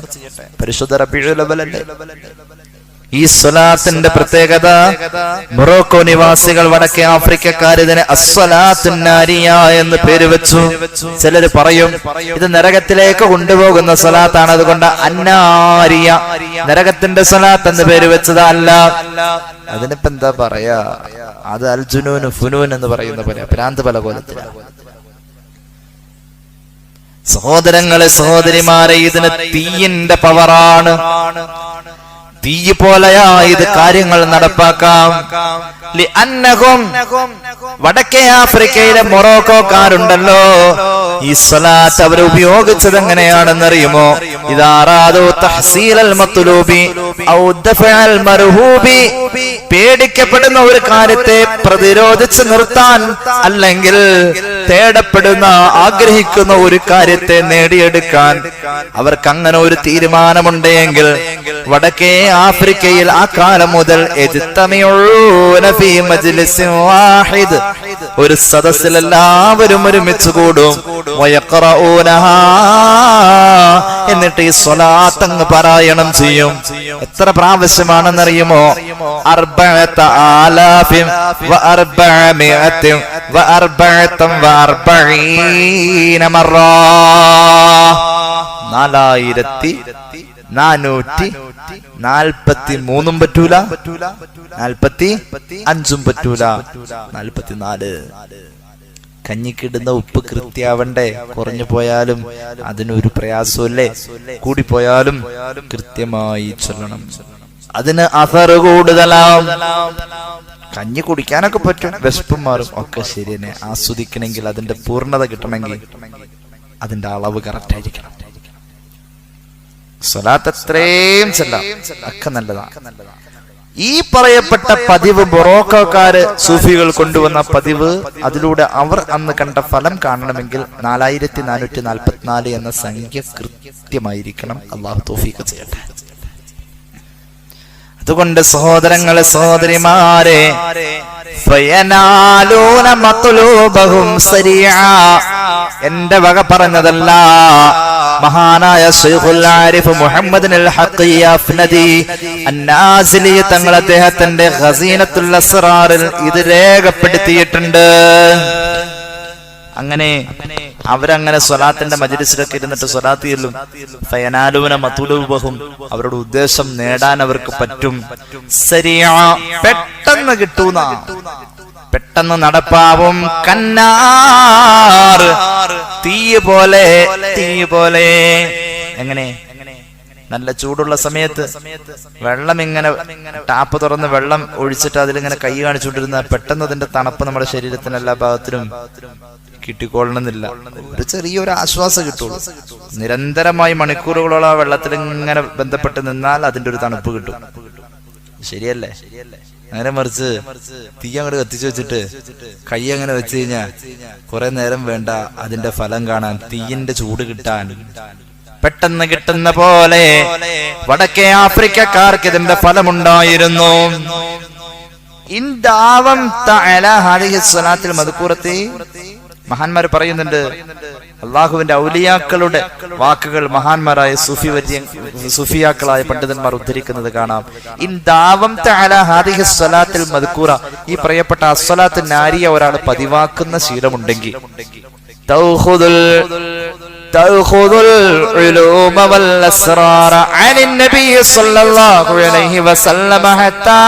പരിശുദ്ധ റബീഉൽ അവ്വലല്ലേ. ഈ സ്വലാത്തിന്റെ പ്രത്യേകത, മൊറോക്കോ നിവാസികൾ, വടക്കേ ആഫ്രിക്കക്കാർ ഇതിന് അസ്വലാത്തു നാരിയ എന്ന് പേര് വെച്ചു. ചിലര് പറയും ഇത് നരകത്തിലേക്ക് കൊണ്ടുപോകുന്ന സ്വലാത്താണ്, അതുകൊണ്ട് അന്നാരിയ, നരകത്തിന്റെ സ്വലാത്ത് എന്ന് പേര് വെച്ചത് അല്ല. അതിനിപ്പോ എന്താ പറയാ? അത് അൽ ജുനൂൻ ഫുനൂൻ എന്ന് പറയുന്ന പോലെ ഭ്രാന്ത് പല കോലത്തിലാണ്. സഹോദരങ്ങളെ, സഹോദരിമാരെ, ഇതിന് തീയിന്റെ പവറാണ്. തീ പോലെയായി ഇത് കാര്യങ്ങൾ നടപ്പാക്കാം. വടക്കേ ആഫ്രിക്കയിലെ മൊറോക്കോക്കാരുണ്ടല്ലോ, ഈ സ്വലാത്ത് അവർ ഉപയോഗിച്ചത് എങ്ങനെയാണെന്നറിയുമോ? ഇദാറാദു തഹ്സീലൽ മത്ലൂബി ഔ ദഫഅൽ മർഹൂബി, പേടിക്കപ്പെടുന്ന ഒരു കാര്യത്തെ പ്രതിരോധിച്ച് നിർത്താൻ, അല്ലെങ്കിൽ തേടപ്പെടുന്ന ആഗ്രഹിക്കുന്ന ഒരു കാര്യത്തെ നേടിയെടുക്കാൻ അവർക്ക് അങ്ങനെ ഒരു തീരുമാനമുണ്ടെങ്കിൽ വടക്കേ ആഫ്രിക്കയിൽ ആ കാലം മുതൽ ഒരു സദസ്സിൽ എല്ലാവരും ഒരുമിച്ച് കൂടും. എന്നിട്ട് ഈ സ്വലാത്ത് അങ്ങ് പാരായണം ചെയ്യും. എത്ര പ്രാവശ്യമാണെന്നറിയുമോ? 4443 പറ്റൂല, 45 പറ്റൂല, 44. കഞ്ഞിക്കിടുന്ന ഉപ്പ് കൃത്യാവണ്ടേ? കുറഞ്ഞു പോയാലും അതിനൊരു പ്രയാസമല്ലേ, കൂടിപ്പോയാലും കൃത്യമായി ചൊല്ലണം. അതിന് അസർ കൂടുതലാവും. കഞ്ഞി കുടിക്കാനൊക്കെ പറ്റും, വിശപ്പും മാറും, ഒക്കെ ശരി തന്നെ. ആസ്വദിക്കണമെങ്കിൽ, അതിന്റെ പൂർണ്ണത കിട്ടണമെങ്കിൽ അതിന്റെ അളവ് കറക്റ്റ് ആയിരിക്കണം. സ്വലാത്ത് എത്രയും ചെല്ലാം, ഒക്കെ നല്ലതാണ്. ഈ പറയപ്പെട്ട പതിവ് മൊറോക്കോക്കാര് സൂഫികൾ കൊണ്ടുവന്ന പതിവ്, അതിലൂടെ അവർ അന്ന് കണ്ട ഫലം കാണണമെങ്കിൽ 4444 എന്ന സംഖ്യ കൃത്യമായിരിക്കണം. അള്ളാഹു തൗഫീഖ് ചെയ്യട്ടെ. അതുകൊണ്ട് സഹോദരങ്ങളെ, സഹോദരിമാരെ, ഫയനാലൂന മത്ലൂബഹും സരിഅ, എന്റെ വക പറഞ്ഞതല്ല, മഹാനായ ശൈഖുൽ ആരിഫ് മുഹമ്മദ് അൽ ഹഖി അഫ്നദി അന്നാസിലി തങ്ങൾ അദ്ദേഹത്തിന്റെ ഖസീനത്തുൽ അസ്റാറിൽ ഇത് രേഖപ്പെടുത്തിയിട്ടുണ്ട്. അങ്ങനെ അവരങ്ങനെ സ്വലാത്തിന്റെ മജ്ലിസിലൊക്കെ ഇരുന്നിട്ട് സ്വലാത്ത് ചൊല്ലും. ഫയനാലൂന മത്ലൂബഹും, അവരുടെ ഉദ്ദേശം നേടാൻ അവർക്ക് പറ്റും. സരിഅ, പെട്ടെന്ന് കിട്ടൂന്ന, പെട്ടെന്ന് നടപ്പാവും. കന്നാർ, തീ പോലെ, തീ പോലെ. എങ്ങനെ? നല്ല ചൂടുള്ള സമയത്ത് വെള്ളം ഇങ്ങനെ ടാപ്പ് തുറന്ന് വെള്ളം ഒഴിച്ചിട്ട് അതിലിങ്ങനെ കൈ കാണിച്ചുകൊണ്ടിരുന്ന പെട്ടെന്ന് അതിന്റെ തണുപ്പ് നമ്മുടെ ശരീരത്തിന് എല്ലാ ഭാഗത്തിനും കിട്ടിക്കൊള്ളണമെന്നില്ല. ഒരു ചെറിയൊരു ആശ്വാസം കിട്ടുള്ളൂ. നിരന്തരമായി മണിക്കൂറുകളോളം ആ വെള്ളത്തിൽ ഇങ്ങനെ ബന്ധപ്പെട്ട് നിന്നാൽ അതിന്റെ ഒരു തണുപ്പ് കിട്ടും. ശരിയല്ലേ? നേരെ മറിച്ച് തീ അങ്ങോട്ട് കത്തിച്ചു വെച്ചിട്ട് കൈ അങ്ങനെ വെച്ച് കഴിഞ്ഞാൽ കുറെ നേരം വേണ്ട അതിന്റെ ഫലം കാണാൻ, തീയിന്റെ ചൂട് കിട്ടാൻ. പെട്ടെന്ന് കിട്ടുന്ന പോലെ വടക്കേ ആഫ്രിക്കക്കാർക്ക് ഇതിന്റെ ഫലമുണ്ടായിരുന്നു. ഇൻദാവം തഅല ഹാദിഹി സ്വലാത്തിൽ മദ്കൂറത്തി, മഹാന്മാർ പറയുന്നുണ്ട്, അള്ളാഹുവിന്റെ ഔലിയാക്കളുടെ വാക്കുകൾ മഹാന്മാരായ സൂഫിയാക്കളായ പണ്ഡിതന്മാർ ഉദ്ധരിക്കുന്നത് കാണാം. ഇൻദാവം തഅല ഹാദിഹി സ്വലാത്തിൽ മദ്കൂറ, ഈ പറയപ്പെട്ട അസ്സലാത്ത് നാരിയ ഒരാൾ പതിവാക്കുന്ന ശീലമുണ്ടെങ്കിൽ, تأخذ العلوم والأسرار عن النبي صلى الله عليه وسلم حتى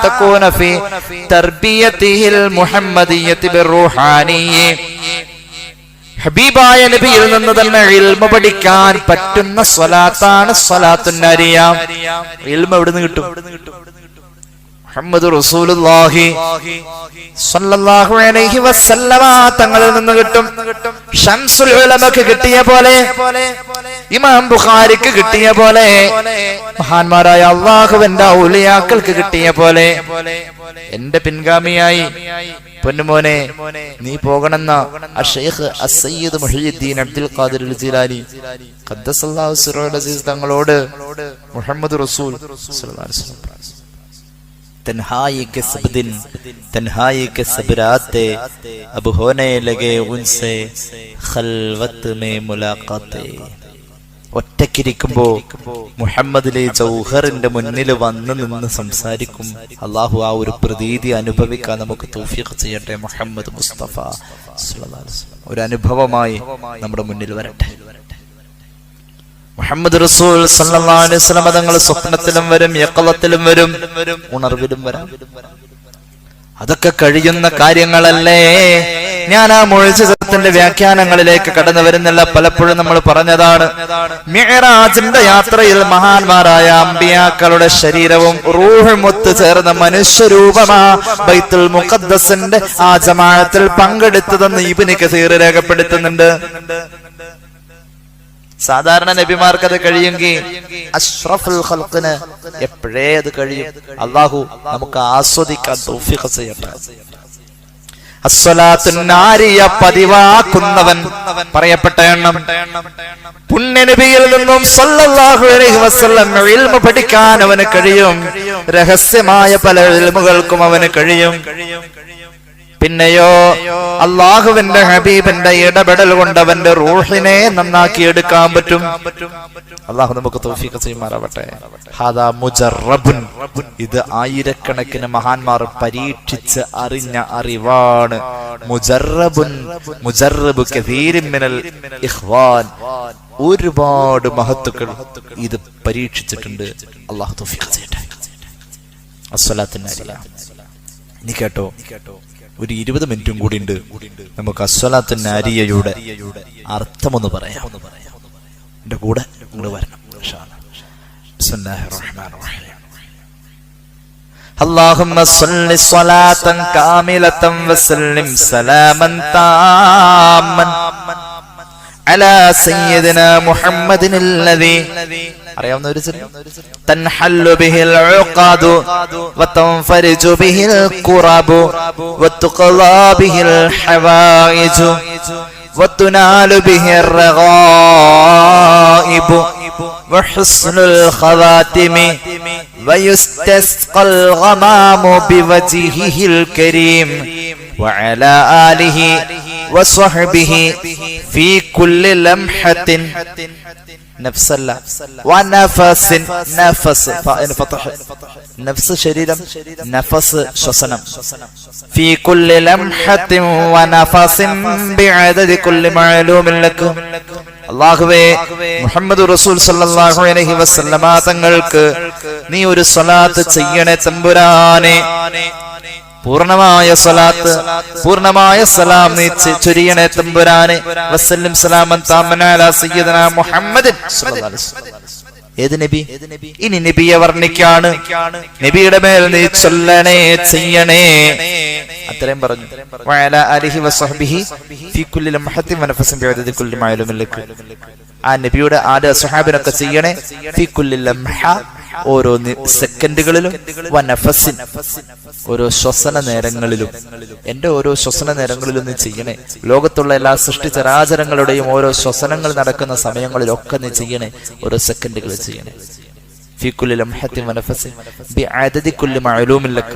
تكون في تربيته المحمدية بالروحانية. ഹബീബായ നബിയിൽ നിന്ന് തന്നെ ഇൽമ പഠിക്കാൻ പറ്റുന്ന സ്വലാത്താണ് സ്വലാത്തുൻ നാരിയ. ഇൽമ എവിടുന്ന് കിട്ടും? മുഹമ്മദ് റസൂലുള്ളാഹി സ്വല്ലല്ലാഹു അലൈഹി വസല്ലമ തങ്ങളിൽ നിന്ന് കിട്ടും. ശംസുൽ ഉലമക്ക് കിട്ടിയ പോലെ, ഇമാം ബുഖാരിക്ക് കിട്ടിയ പോലെ, മഹാന്മാരായ അല്ലാഹുവിന്റെ ഔലിയാക്കൾക്ക് കിട്ടിയ പോലെ. എന്റെ പിൻഗാമിയായി പൊന്നുമോനെ നീ പോകണമെന്ന അഷൈഖ് അസ്സയ്യിദ് മുഹയ്യിദ്ദീൻ അബ്ദുൽ ഖാദിർ അൽ ജീലാനി ഖദ്ദസല്ലാഹു സിറഹുൽ അസീസ് തങ്ങളോട് മുഹമ്മദ് റസൂൽ സ്വല്ലല്ലാഹു അലൈഹി വസല്ലം तन्हाई के सब दिन तन्हाई के सब रातें अब होने लगे उनसे खलवत में मुलाकातें. ഒറ്റക്കിരിക്കുമ്പോ മുഹമ്മദിലെ ജൗഹറിന്റെ മുന്നിൽ വന്ന് നിന്ന് സംസാരിക്കും. അള്ളാഹു ആ ഒരു പ്രതീതി അനുഭവിക്കാൻ നമുക്ക് തൗഫീഖ് ചെയ്യട്ടെ. മുഹമ്മദ് മുസ്തഫ സ്വല്ലല്ലാഹു അലൈഹി വസല്ലം ഒരു അനുഭവമായി നമ്മുടെ മുന്നിൽ വരട്ടെ. മുഹമ്മദ് റസൂൽ സല്ലല്ലാഹു അലൈഹി വസല്ലം തങ്ങൾ സ്വപ്നത്തിലും വരും, യഖളത്തിലും വരും, ഉണർവിലും വരാം. അതൊക്കെ കഴിയുന്ന കാര്യങ്ങളല്ലേ? ഞാൻ ആ മുഅ്ജിസത്തിന്റെ വ്യാഖ്യാനങ്ങളിലേക്ക് കടന്നു വരുന്നില്ല. പലപ്പോഴും നമ്മൾ പറഞ്ഞതാണ്, മിഅ്റാജിന്റെ യാത്രയിൽ മഹാന്മാരായ അമ്പിയാക്കളുടെ ശരീരവും റൂഹും ഒത്തുചേർന്ന മനുഷ്യരൂപമാ ബൈത്തുൽ മുഖദ്ദസിന്റെ ആ ജമാഅത്തിൽ പങ്കെടുത്തതെന്ന് ഇബ്നു കസീർ രേഖപ്പെടുത്തുന്നുണ്ട്. സാധാരണ നബിമാർക്ക് അത് കഴിയുമെങ്കിൽ അഷ്റഫുൽ ഖൽഖിന് എപ്പോഴേ അത് കഴിയും. അള്ളാഹു നമുക്ക് ആസ്വദിക്കാൻ തൗഫീഖ് ചെയ്യട്ടെ. അസ്സലാത്തുൻ നാരിയ പതിവാക്കുന്നവൻ പറയപ്പെട്ട എണ്ണം പുണ്യ നബിയിൽ നിന്നും സല്ലല്ലാഹു അലൈഹി വസല്ലം ഇൽമ പഠിക്കാൻ അവന് കഴിയും. രഹസ്യമായ പല ഇൽമുകൾക്കും അവന് കഴിയും. പിന്നെയോ അള്ളാഹുവിന്റെ ഹബീബിന്റെ ഇടപെടൽ കൊണ്ട് അവന്റെ റൂഹിനെ നന്നാക്കി എടുക്കാൻ പറ്റും. അള്ളാഹു നമുക്ക് തൗഫീഖ് ചെയ്യുമാറാവട്ടെ. ഹാദാ മുജറബുൻ, ഇത് ആയിരക്കണക്കിന് മഹാന്മാർ പരീക്ഷിച്ച് അറിഞ്ഞ അറിവാണ്. മുജറബുൻ, മുജറബു കസീരിൻ മിനൽ ഇഖ്വാൻ, ഒരുപാട് മഹത്തുക്കൾ ഇത് പരീക്ഷിച്ചിട്ടുണ്ട്. അള്ളാഹു തൗഫീഖ് ചെയ്യട്ടെ. അസ്സലാത്തുൻ നാരിയ. നീ കേട്ടോ, ഒരു 20 മിനിറ്റും കൂടി ഉണ്ട്. നമുക്ക് അസ്സലാത്തുൻ നാരിയയുടെ അർത്ഥമൊന്ന് പറയാം. എന്റെ കൂടെ ഇങ്ങോട്ട് വരണം. ബിസ്മില്ലാഹിർ റഹ്മാനിർ റഹീം. اللهم صل صلاة كاملة وسلم سلاما تاما അലാ സയ്യിദിനാ മുഹമ്മദിനല്ലദീ അറിയാവുന്ന ഒരു തൻഹല്ലു ബിഹിൽ ഉഖാദു വതൻഫരിജു ബിഹിൽ ഖുറബു വതുഖലാ ബിഹിൽ ഹവായിജു വതുനാലു ബിഹിർ റഗായിബു വഹുസ്നുൽ ഖവാതിമി വയുസ്തസ്ഖൽ ഗമാമു ബിവജ്ഹിഹിൽ കരീം വഅലാ ആലിഹി വസ്വഹ്ബിഹി ഫീ കുല്ലി ലംഹത്തിൻ നഫ്സല്ല വനഫസിൻ നഫസ് ഫഅൻ ഫതഹ് നഫ്സ് ശരീരം നഫസ് ശ്വസനം ഫീ കുല്ലി ലംഹത്തിൻ വനഫസിൻ ബിഅദദി കുല്ലി മഅലൂമിൻ ലക അല്ലാഹുവേ മുഹമ്മദ് റസൂൽ സല്ലല്ലാഹു അലൈഹി വസല്ലമ തങ്ങൾക്ക് നീ ഒരു സ്വലാത്ത് ചെയ്യണേ തമ്പുരാനെ പൂർണ്ണമായ സ്വലാത്ത് പൂർണ്ണമായ സലാം നീ ചൊരിയണേ തമ്പുരാനെ വസല്ലം സലാമൻ താമന അലാ സയ്യിദനാ മുഹമ്മദിൻ സ്വല്ലല്ലാഹു അലൈഹി വസല്ലം ഏത് നബി ഇനി നബിയെ വർണ്ണിക്കാണ് നബിയുടെ മേൽ നീ ചൊല്ലണേ ചെയ്യണേ അത്രയും പറഞ്ഞു വഅലാ ആലിഹി വസ്വഹ്ബിഹി ഫീ കുല്ലി ലംഹത്തിൻ വനഫസിൻ ബിഅദദി കുല്ലി മഅലൂമിൻ ലക ആ നബിയുടെ ആദ്യ സ്വഹാബിനൊക്കെ ചെയ്യണേ ഫീ കുല്ലി ലംഹ ഓരോ സെക്കൻഡുകളിലും വനഫസിൻ ഓരോ ശ്വസന നേരങ്ങളിലും എന്റെ ഓരോ ശ്വസന നേരങ്ങളിലും നീ ചെയ്യണേ ലോകത്തുള്ള എല്ലാ സൃഷ്ടിചരാചരങ്ങളുടെയും ഓരോ ശ്വസനങ്ങൾ നടക്കുന്ന സമയങ്ങളിലൊക്കെ നീ ചെയ്യണേ ഓരോ സെക്കൻഡുകളിൽ ചെയ്യണേ ഫീ കുല്ലി ലംഹത്തിൻ വനഫസിൻ ബിഅദദി കുല്ലി മഅലൂമിൻ ലക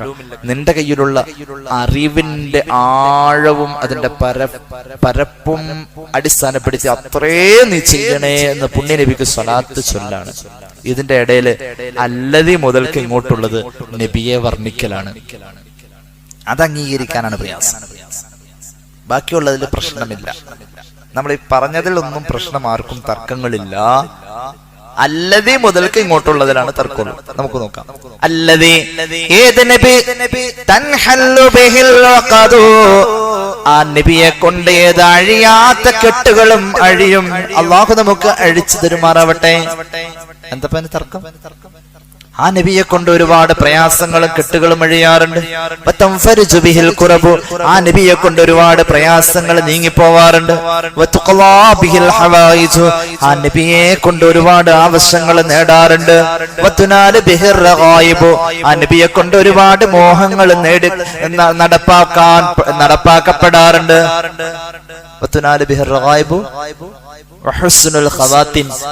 നിന്റെ കയ്യിലുള്ള അറിവിന്റെ ആഴവും അതിന്റെ പരപ്പും അടിസ്ഥാനപ്പെടുത്തി അത്രേ നീ ചെയ്യണേ എന്ന് പുണ്യ നബിക്ക് സ്വലാത്ത് ചൊല്ലാണ് ഇതിന്റെ ഇടയിൽ അല്ലദി മുതൽക്ക് ഇങ്ങോട്ടുള്ളത് നബിയെ വർണ്ണിക്കലാണ് അത് അംഗീകരിക്കാനാണ് പ്രയാസം ബാക്കിയുള്ളതിൽ പ്രശ്നമില്ല നമ്മൾ ഈ പറഞ്ഞതിൽ ഒന്നും പ്രശ്നം ആർക്കും തർക്കങ്ങളില്ല അല്ലദി മുതൽക്ക് ഇങ്ങോട്ടുള്ളതിലാണ് തർക്കമുള്ളൂ നമുക്ക് നോക്കാം അല്ലദി ഏത് നബി തൻഹല്ലു ബിഹിൽ ഉഖദു ആ നബിയെ കൊണ്ട് ഏത് അഴിയാത്ത കെട്ടുകളും അഴിയും അല്ലാഹു നമുക്ക് അഴിച്ചു തരുമാറാവട്ടെ എന്താ തർക്കം ആ നബിയെ കൊണ്ട് ഒരുപാട് പ്രയാസങ്ങളും കെട്ടുകളും അഴിയാറുണ്ട് ആ നബിയെ കൊണ്ട് ഒരുപാട് പ്രയാസങ്ങൾ നീങ്ങിപ്പോവാറുണ്ട് ആ നബിയെ കൊണ്ട് ഒരുപാട് ആവശ്യങ്ങൾ നേടാറുണ്ട് ആ നബിയെ കൊണ്ട് ഒരുപാട് മോഹങ്ങൾ നടപ്പാക്കപ്പെടാറുണ്ട്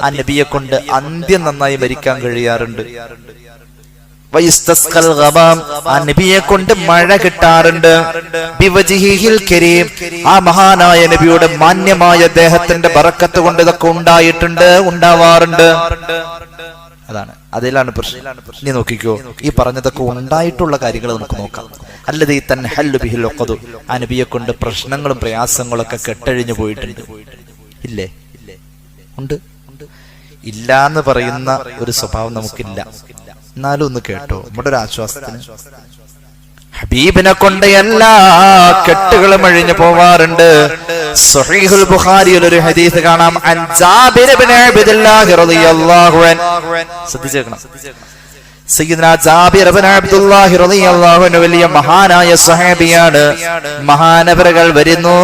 ആ നബിയെ കൊണ്ട് അന്ത്യം നന്നായി മരിക്കാൻ കഴിയാറുണ്ട് ആ നബിയെ കൊണ്ട് മഴ കിട്ടാറുണ്ട് ആ മഹാനായ നബിയുടെ മാന്യമായ ദേഹത്തിന്റെ ബറക്കത്ത് കൊണ്ട് ഇതൊക്കെ ഉണ്ടാവാറുണ്ട് അതാണ് അതിലാണ് പ്രശ്നം നീ നോക്കിക്കോ ഈ പറഞ്ഞതൊക്കെ ഉണ്ടായിട്ടുള്ള കാര്യങ്ങൾ നമുക്ക് നോക്കാം അല്ലദീ തൻഹല്ലു ബിഹിൽ ഉഖദു ആ നബിയെ കൊണ്ട് പ്രശ്നങ്ങളും പ്രയാസങ്ങളും ഒക്കെ കെട്ടഴിഞ്ഞു പോയിട്ടുണ്ട് ഇല്ലേ ഉണ്ട് ഇല്ലാന്ന് പറയുന്ന ഒരു സ്വഭാവം നമുക്കില്ല എന്നാലും ഒന്ന് കേട്ടോ നമ്മുടെ ഒരു ആശ്വാസത്തിന് ഹബീബിനെ കൊണ്ട് എല്ലാ കെട്ടുകളും അഴിഞ്ഞു പോവാറുണ്ട് സ്വഹീഹുൽ ബുഖാരിയിൽ ഒരു ഹദീസ് കാണാം അൻ ജാബിർ ഇബ്നു അബ്ദുല്ലാഹി റളിയല്ലാഹു അൻഹു ശ്രദ്ധിച്ചേക്കണം സയ്യിദുനാ ജാബിർ ഇബ്നു അബ്ദുല്ലാഹി റളിയല്ലാഹു അൻഹു വലിയ മഹാനായ സ്വഹാബിയാണ് മഹാനവറുകൾ വരുന്നു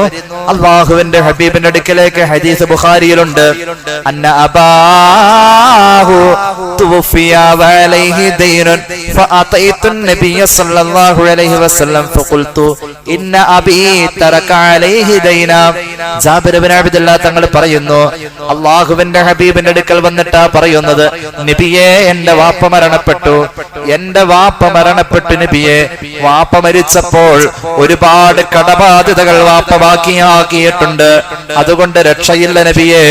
അല്ലാഹുവിന്റെ ഹബീബിന്റെ അടുക്കലേക്ക് ഹദീസ് ബുഖാരിയിലുണ്ട് അന്ന അബാഹു തുവഫിയ വഅലൈഹി ദൈനുൻ ഫഅതൈതു നബിയ സല്ലല്ലാഹു അലൈഹി വസല്ലം ഫഖുൽതു ഇന്ന അബീ തറക അലൈഹി ദൈന ജാബിർ ഇബ്നു അബ്ദുല്ലാഹ് തങ്ങൾ പറയുന്നു അല്ലാഹുവിന്റെ ഹബീബിന്റെ അടുക്കൽ വന്നിട്ടാ പറയുന്നത് നബിയേ എന്റെ വാപ്പ മരണപ്പെട്ടു നബിയെ വാപ്പ മരിച്ചപ്പോൾ ഒരുപാട് കടബാധ്യതകൾ വാപ്പ ബാക്കിയാക്കിയിട്ടുണ്ട് അതുകൊണ്ട് രക്ഷയില്ല നബിയെ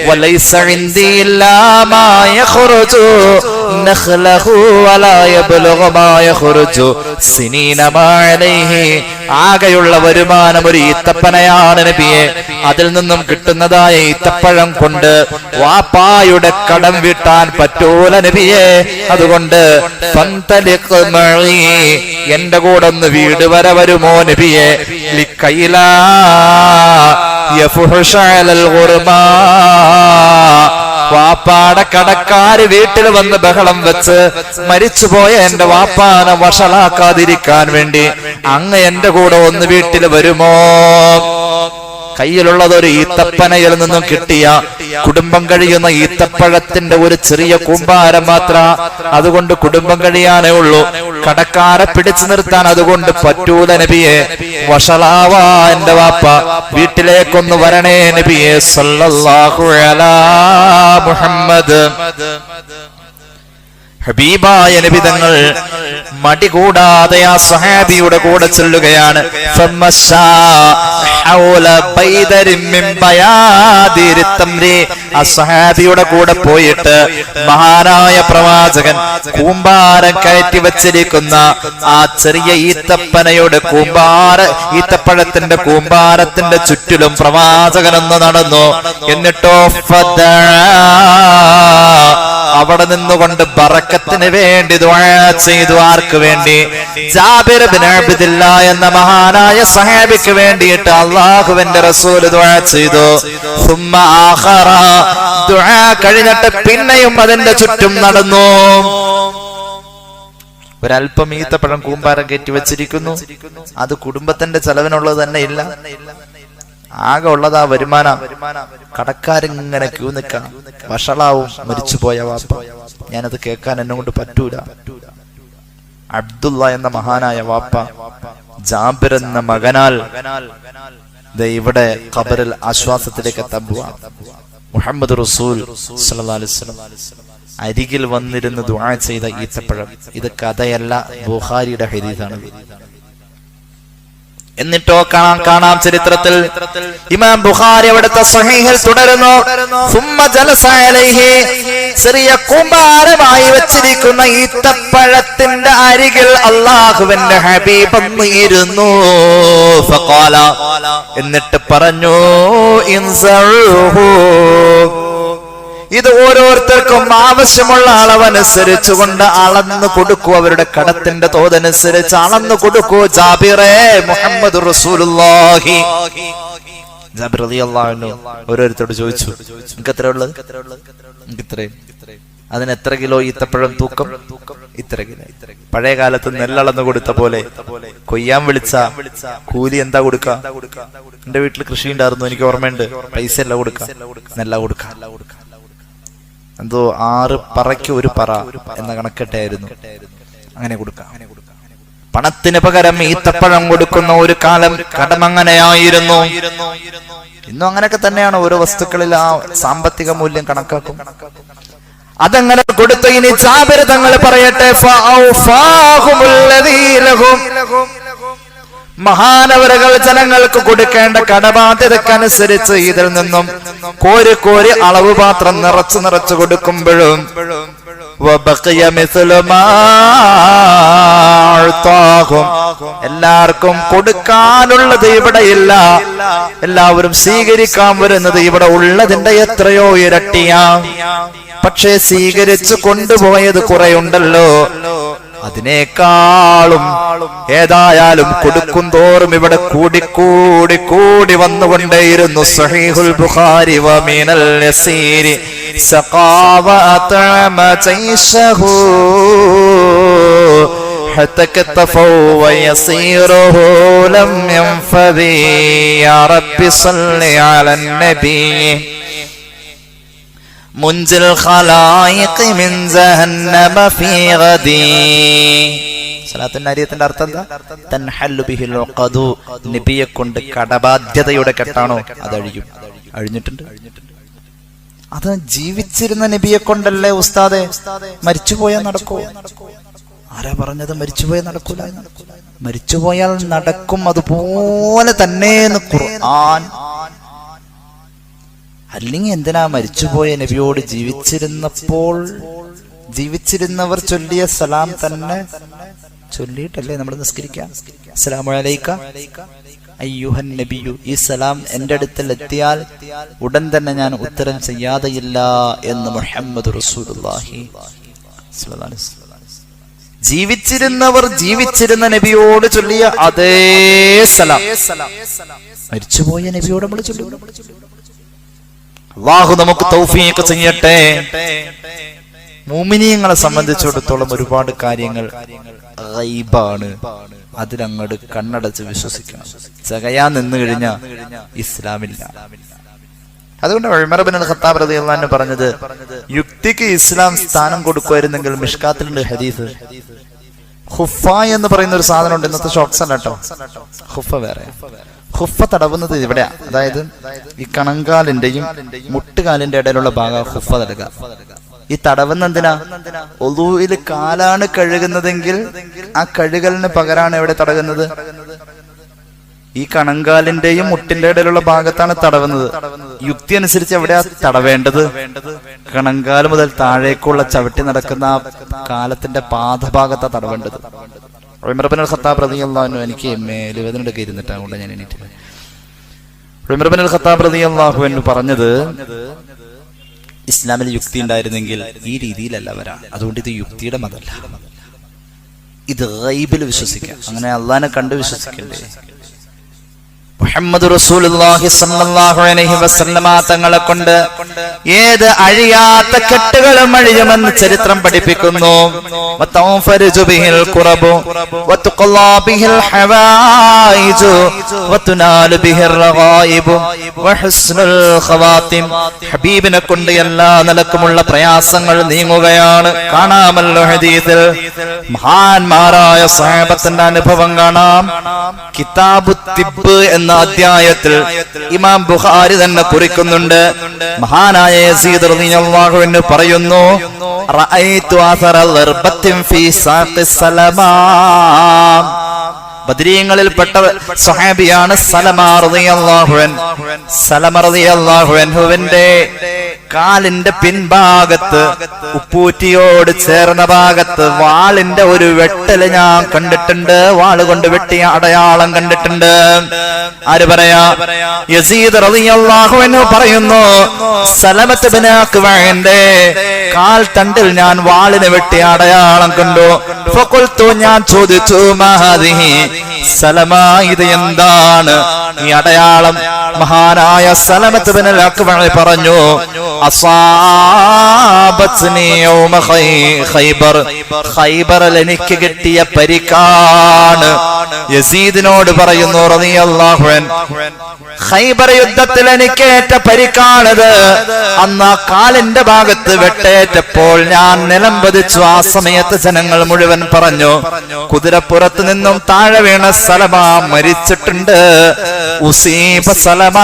വലൈസ ഇൻദി ഇല്ലാ മാ യഖ്റുജു നഖ്ലഹു വലാ യബ്ലുഗു മാ യഖ്റുജു സിനീന മാ അലൈഹി ആകെയുള്ള വരുമാനം ഒരു ഈത്തപ്പനയാണ് നബിയെ അതിൽ നിന്നും കിട്ടുന്നതായ ഈത്തപ്പഴം കൊണ്ട് വാപ്പായുടെ കടം വീട്ടാൻ പറ്റൂല നബിയെ അതുകൊണ്ട് എന്റെ കൂടെ ഒന്ന് വീട് വരെ വരുമോ നബിയെ വാപ്പാടെ കടക്കാര് വീട്ടിൽ വന്ന് ബഹളം വെച്ച് മരിച്ചുപോയ എന്റെ വാപ്പാനെ വഷളാക്കാതിരിക്കാൻ വേണ്ടി അങ്ങ് എന്റെ കൂടെ ഒന്ന് വീട്ടിൽ വരുമോ കയ്യിലുള്ളത് ഒരു ഈത്തപ്പനയിൽ നിന്നും കിട്ടിയ കുടുംബം കഴിയുന്ന ഈത്തപ്പഴത്തിന്റെ ഒരു ചെറിയ കൂമ്പാരം മാത്ര. അതുകൊണ്ട് കുടുംബം കഴിയാനേ ഉള്ളൂ. കടക്കാരെ പിടിച്ചു നിർത്താൻ അതുകൊണ്ട് പറ്റൂല നബിയെ. വഷളാവാ എന്റെ വാപ്പ, വീട്ടിലേക്കൊന്ന് വരണേ നബിയെ സല്ലല്ലാഹു അലാ മുഹമ്മദ്. ഹബീബായ നബി തങ്ങൾ മടി കൂടാതെ ആ സഹാബിയുടെ കൂടെ ചെല്ലുകയാണ്. ആ സഹാബിയുടെ കൂടെ പോയിട്ട് മഹാനായ പ്രവാചകൻ കൂമ്പാരം കയറ്റി വച്ചിരിക്കുന്ന ആ ചെറിയ ഈത്തപ്പനയുടെ ഈത്തപ്പഴത്തിന്റെ കൂമ്പാരത്തിന്റെ ചുറ്റിലും പ്രവാചകനൊന്ന് നടന്നു. എന്നിട്ടോ അവിടെ നിന്നുകൊണ്ട് ബറക്കത്തിന് വേണ്ടി ദുആ ചെയ്തു. ആർക്ക് വേണ്ടി? ജാബിർ ബിൻ അബ്ദില്ലാ എന്ന മഹാനായ സഹാബിക്ക് വേണ്ടിയിട്ട് അല്ലാഹുവിന്റെ റസൂൽ ദുആ ചെയ്തു. സുമ്മ ആഖറ, ദുആ കഴിഞ്ഞിട്ട് പിന്നെയും അതിന്റെ ചുറ്റും നടന്നു. ഒരല്പം ഈത്തപ്പഴം കൂമ്പാരം കയറ്റി വെച്ചിരിക്കുന്നു. അത് കുടുംബത്തിന്റെ ചെലവിനുള്ളത് തന്നെ ഇല്ല, ആകെ ഉള്ളതാ വരുമാനം. കടക്കാരിങ്ങനെ ക്യൂ നിൽക്കാം. വഷളാവും മരിച്ചുപോയ വാപ്പ. ഞാനത് കേൾക്കാൻ എന്നെ കൊണ്ട് പറ്റൂല. അബ്ദുള്ള എന്ന മഹാനായ വാപ്പ ജാബിർ എന്ന മകനാൽ ഇവിടെ ഖബറിൽ ആശ്വാസത്തിലേക്ക് എത്താൻ പോവാ. മുഹമ്മദ് റസൂൽ സല്ലല്ലാഹു അലൈഹി വസല്ലം അരികിൽ വന്നിരുന്ന് ദുആ ചെയ്ത ഈത്തപ്പഴം. ഇത് കഥയല്ല, ബുഖാരിയുടെ ഹദീസാണ്. എന്നിട്ടോ കാണാം ചരിത്രത്തിൽ ഇമാം ബുഖാരി അവിടുത്തെ സ്വഹീഹിൽ തുടരുന്നു. സുമ്മ ജലസ അലൈഹി, ചെറിയ കൂമ്പാരമായി വെച്ചിരിക്കുന്ന ഈത്തപ്പഴത്തിന്റെ അരികിൽ അല്ലാഹുവിന്റെ ഹബീബ് ഇരുന്നു. ഫഖാല, എന്നിട്ട് പറഞ്ഞു, ഇൻസഉഹു, ഇത് ഓരോരുത്തർക്കും ആവശ്യമുള്ള അളവനുസരിച്ചുകൊണ്ട് അളന്നു കൊടുക്കൂ. അവരുടെ കടത്തിന്റെ തോതനുസരിച്ച് അളന്നു കൊടുക്കൂ. ജാബിറേ, മുഹമ്മദ് റസൂലുള്ളാഹി. ജാബിർ റളിയല്ലാഹു അൻഹു ഓരോരുത്തരോട് ചോദിച്ചു, നിങ്ങൾക്ക് എത്ര ഉള്ളത്? നിങ്ങൾക്ക് ഇത്രയും. അതിന് എത്ര കിലോ ഈത്തപ്പഴം തൂക്കം? ഇത്ര കിലോ. പഴയ കാലത്ത് നെല്ലളന്ന് കൊടുത്ത പോലെ കൊയ്യാൻ വിളിച്ച കൂലി എന്താ കൊടുക്ക? എന്റെ വീട്ടിൽ കൃഷി ഉണ്ടായിരുന്നു, എനിക്ക് ഓർമ്മയുണ്ട്. പൈസ അല്ല കൊടുക്ക, നെല്ല കൊടുക്ക. എന്തോ 6 പറയ്ക്ക് 1 പറ എന്ന കണക്കെട്ടായിരുന്നു. അങ്ങനെ കൊടുക്കാം. പണത്തിന് പകരം ഈത്തപ്പഴം കൊടുക്കുന്ന ഒരു കാലം കടമങ്ങനെയായിരുന്നു. ഇന്നും അങ്ങനെയൊക്കെ തന്നെയാണ്. ഓരോ വസ്തുക്കളിൽ ആ സാമ്പത്തിക മൂല്യം കണക്കാക്കും. അതങ്ങനെ കൊടുത്തു. ഇനി ജാബിർ തങ്ങൾ പറയട്ടെ, മഹാനവരകൾ ജനങ്ങൾക്ക് കൊടുക്കേണ്ട കടബാധ്യതക്കനുസരിച്ച് ഇതിൽ നിന്നും കോരി അളവ് പാത്രം നിറച്ചു കൊടുക്കുമ്പോഴും എല്ലാവർക്കും കൊടുക്കാനുള്ളത് ഇവിടെയില്ല, എല്ലാവരും സ്വീകരിക്കാൻ വരുന്നത് ഇവിടെ ഉള്ളതിന്റെ എത്രയോ ഇരട്ടിയാ. പക്ഷേ സ്വീകരിച്ചു കൊണ്ടുപോയത് കുറെയുണ്ടല്ലോ. അതിനേക്കാളും ഏതായാലും കൊടുക്കും തോറും ഇവിടെ കൂടി വന്നുകൊണ്ടേയിരുന്നു. സഹീഹുൽ ബുഖാരി വമിനൽ യസീരി സഖാവ അതമ ജൈശഹു حتى كتفوا ويصيره لم ينفذي يا رب صل على النبي منزل الخلائق من جهنم في غدي. സലാത്തിന്റെ അരിയത്തിന്റെ അർത്ഥം എന്താ? തൻഹല്ലു ബിഹിൽ ഉഖദു, നബിയെ കൊണ്ട് കടബാധ്യതയുടെ കെട്ടാണോ അത് അഴിഞ്ഞിട്ടുണ്ട്. അത് ജീവിച്ചിരുന്ന നബിയെ കൊണ്ടല്ലേ ഉസ്താദെ മരിച്ചുപോയാൽ നടക്കോ? ആരാ പറഞ്ഞത് മരിച്ചുപോയാൽ നടക്കൂല? മരിച്ചുപോയാൽ നടക്കും, അതുപോലെ തന്നെ ഖുർആൻ. അല്ലെങ്കിൽ എന്തിനാ മരിച്ചുപോയ നബിയോട് ജീവിച്ചിരുന്നവർ ചൊല്ലിയ സലാം തന്നെ ചൊല്ലിയിട്ടല്ലേ നമ്മൾ നിസ്കരിക്കാം? അസ്സലാമു അലൈക അയ്യുഹൻ നബിയു. ഈ സലാം എന്റെ അടുത്തിൽ എത്തിയാൽ ഉടൻ തന്നെ ഞാൻ ഉത്തരം ചെയ്യാതെയില്ല എന്ന് മുഹമ്മദ് റസൂലുള്ളാഹി സ്വല്ലല്ലാഹു അലൈഹി വസല്ലം. ജീവിച്ചിരുന്ന നബിയോട് ചൊല്ലിയ അതേ സലാം മരിച്ചുപോയ നബിയോട് നമ്മൾ ചൊല്ലുന്നു. അല്ലാഹു നമുക്ക് തൗഫീഖ് ചെയ്യട്ടെ. മുഅ്മിനീങ്ങളെ സംബന്ധിച്ചിടത്തോളം ഒരുപാട് കാര്യങ്ങൾ ഗൈബാണ്. അതിലങ്ങോട്ട് കണ്ണടച്ച് വിശ്വസിക്കണം. ചകയാൻ നിന്ന് കഴിഞ്ഞാൽ ഇസ്ലാമില്ല. അതുകൊണ്ട് ഉമർ ഇബ്നുൽ ഖത്താബ് റളിയല്ലാഹു അൻഹു പറഞ്ഞത്, യുക്തിക്ക് ഇസ്ലാം സ്ഥാനം കൊടുക്കുമായിരുന്നെങ്കിൽ മിഷ്കാത്തിലുണ്ട് ഹദീസ്. ഖുഫ എന്ന് പറയുന്ന ഒരു സാധനം ഉണ്ട്. ഇന്നത്തെ ഷോക്സ് അല്ല കേട്ടോ, ഖുഫ വേറെ. ഖുഫ തടവുന്നത് ഇവിടെയാ, അതായത് ഈ കണങ്കാലിന്റെയും മുട്ടുകാലിന്റെ ഇടയിലുള്ള ഭാഗം ഖുഫ തടക. ഈ തടവുന്ന എന്തിനാ? ഒളൂയിൽ കാലാണ് കഴുകുന്നതെങ്കിൽ ആ കഴുകലിന് പകരാണ് എവിടെ തടകുന്നത്? ഈ കണങ്കാലിന്റെയും മുട്ടിന്റെ ഇടയിലുള്ള ഭാഗത്താണ് തടവുന്നത്. യുക്തി അനുസരിച്ച് എവിടെയാ തടവേണ്ടത്? കണങ്കാല് മുതൽ താഴേക്കുള്ള ചവിട്ടി നടക്കുന്ന ആ കാലത്തിന്റെ പാദഭാഗത്താ തടവേണ്ടത്. ഉമർ ഇബ്നുൽ ഖത്താബ് റളിയല്ലാഹു അൻഹു, എനിക്ക് മേലുവേദനയൊക്കെ ഇരുന്നിട്ട് അതുകൊണ്ട് ഞാൻ എണീറ്റില്ല. ഉമർ ഇബ്നുൽ ഖത്താബ് റളിയല്ലാഹു അൻഹു പറഞ്ഞത്, ഇസ്ലാമിൽ യുക്തി ഉണ്ടായിരുന്നെങ്കിൽ ഈ രീതിയിലല്ല വരാ. അതുകൊണ്ട് ഇത് യുക്തിയുടെ മതമല്ല, ഇത് ഗൈബിൽ വിശ്വസിക്കാം. അങ്ങനെ അള്ളാഹിനെ കണ്ട് വിശ്വസിക്കണ്ടേ? മുഹമ്മദ് റസൂലുള്ളാഹി സ്വല്ലല്ലാഹു അലൈഹി വസല്ലമ തങ്ങളെ കൊണ്ട് ഏത് അഴിയാത്ത കെട്ടുകളും അഴിയുമെന്ന് ചരിത്രം പഠിപ്പിക്കുന്നു. വതൗഫരുജു ബിഹിൽ ഖുറബു വതുഖല്ലാ ബിഹിൽ ഹവായിജു വതുനാലു ബിഹിർ റഗായിബു വഹുസ്നുൽ ഖവാതിം. ഹബീബിനെ കൊണ്ട് എല്ലാ നിലക്കുമുള്ള പ്രയാസങ്ങൾ നീങ്ങുകയാണ്. കാണാമല്ലോ ഹദീസിൽ മഹാന്മാരായ സ്വഹാബത്തിന്റെ അനുഭവം കാണാം. കിതാബു തിബ്ബ് എന്ന അധ്യായത്തിൽ ഇമാം ബുഖാരി തന്നെ കുറിക്കുന്നുണ്ട്. മഹാനായ യസീദ് റളിയല്ലാഹു അൻഹു പറയുന്നു, റഅയ്തു അസറ ളർബത്തിൻ ഫീ സാഖി സലമാ. ബദരീങ്ങളിൽപ്പെട്ട സ്വഹാബിയാണ് സലമ റളിയല്ലാഹു അൻഹു. സലമ റളിയല്ലാഹു അൻഹുവിന്റെ കാലിന്റെ പിൻഭാഗത്ത് ഉപ്പൂറ്റിയോട് ചേർന്ന ഭാഗത്ത് വാളിന്റെ ഒരു വെട്ടല് ഞാൻ കണ്ടിട്ടുണ്ട്. വാള് കൊണ്ട് വെട്ടിയ അടയാളം കണ്ടിട്ടുണ്ട്. ആര് പറയാ? യസീദ് റളിയല്ലാഹു അൻഹു പറയുന്നു, സലമത്ത് ഇബ്നു അക്വഅന്റെ കാൽ തണ്ടിൽ ഞാൻ വാളിനെ വെട്ടിയ അടയാളം കണ്ടു. ഫഖുൽതു, ഞാൻ ചോദിച്ചു, മാ ഹാദിഹി സലമ, ഇത് എന്താണ് ഈ അടയാളം? മഹാനായ സലമത്ത് ഇബ്നു അക്വഅ പറഞ്ഞു, അസാബത്നി യൗമ ഖൈബർ, ഖൈബറിൽ എനിക്ക് കിട്ടിയ പരിക്കാണ്. യസീദിനോട് പറയുന്നു റളിയല്ലാഹു അൻഹു, ഖൈബർ യുദ്ധത്തിൽ എനിക്ക് ഏറ്റ പരിക്കാണത്. അന്ന് ആ കാലിന്റെ ഭാഗത്ത് വെട്ടേറ്റപ്പോൾ ഞാൻ നിലം പതിച്ചു. ആ സമയത്ത് ജനങ്ങൾ മുഴുവൻ പറഞ്ഞു, കുതിരപ്പുറത്ത് നിന്നും താഴെ വീണ സലമ മരിച്ചിട്ടുണ്ട്. ഉസീബ സലമ,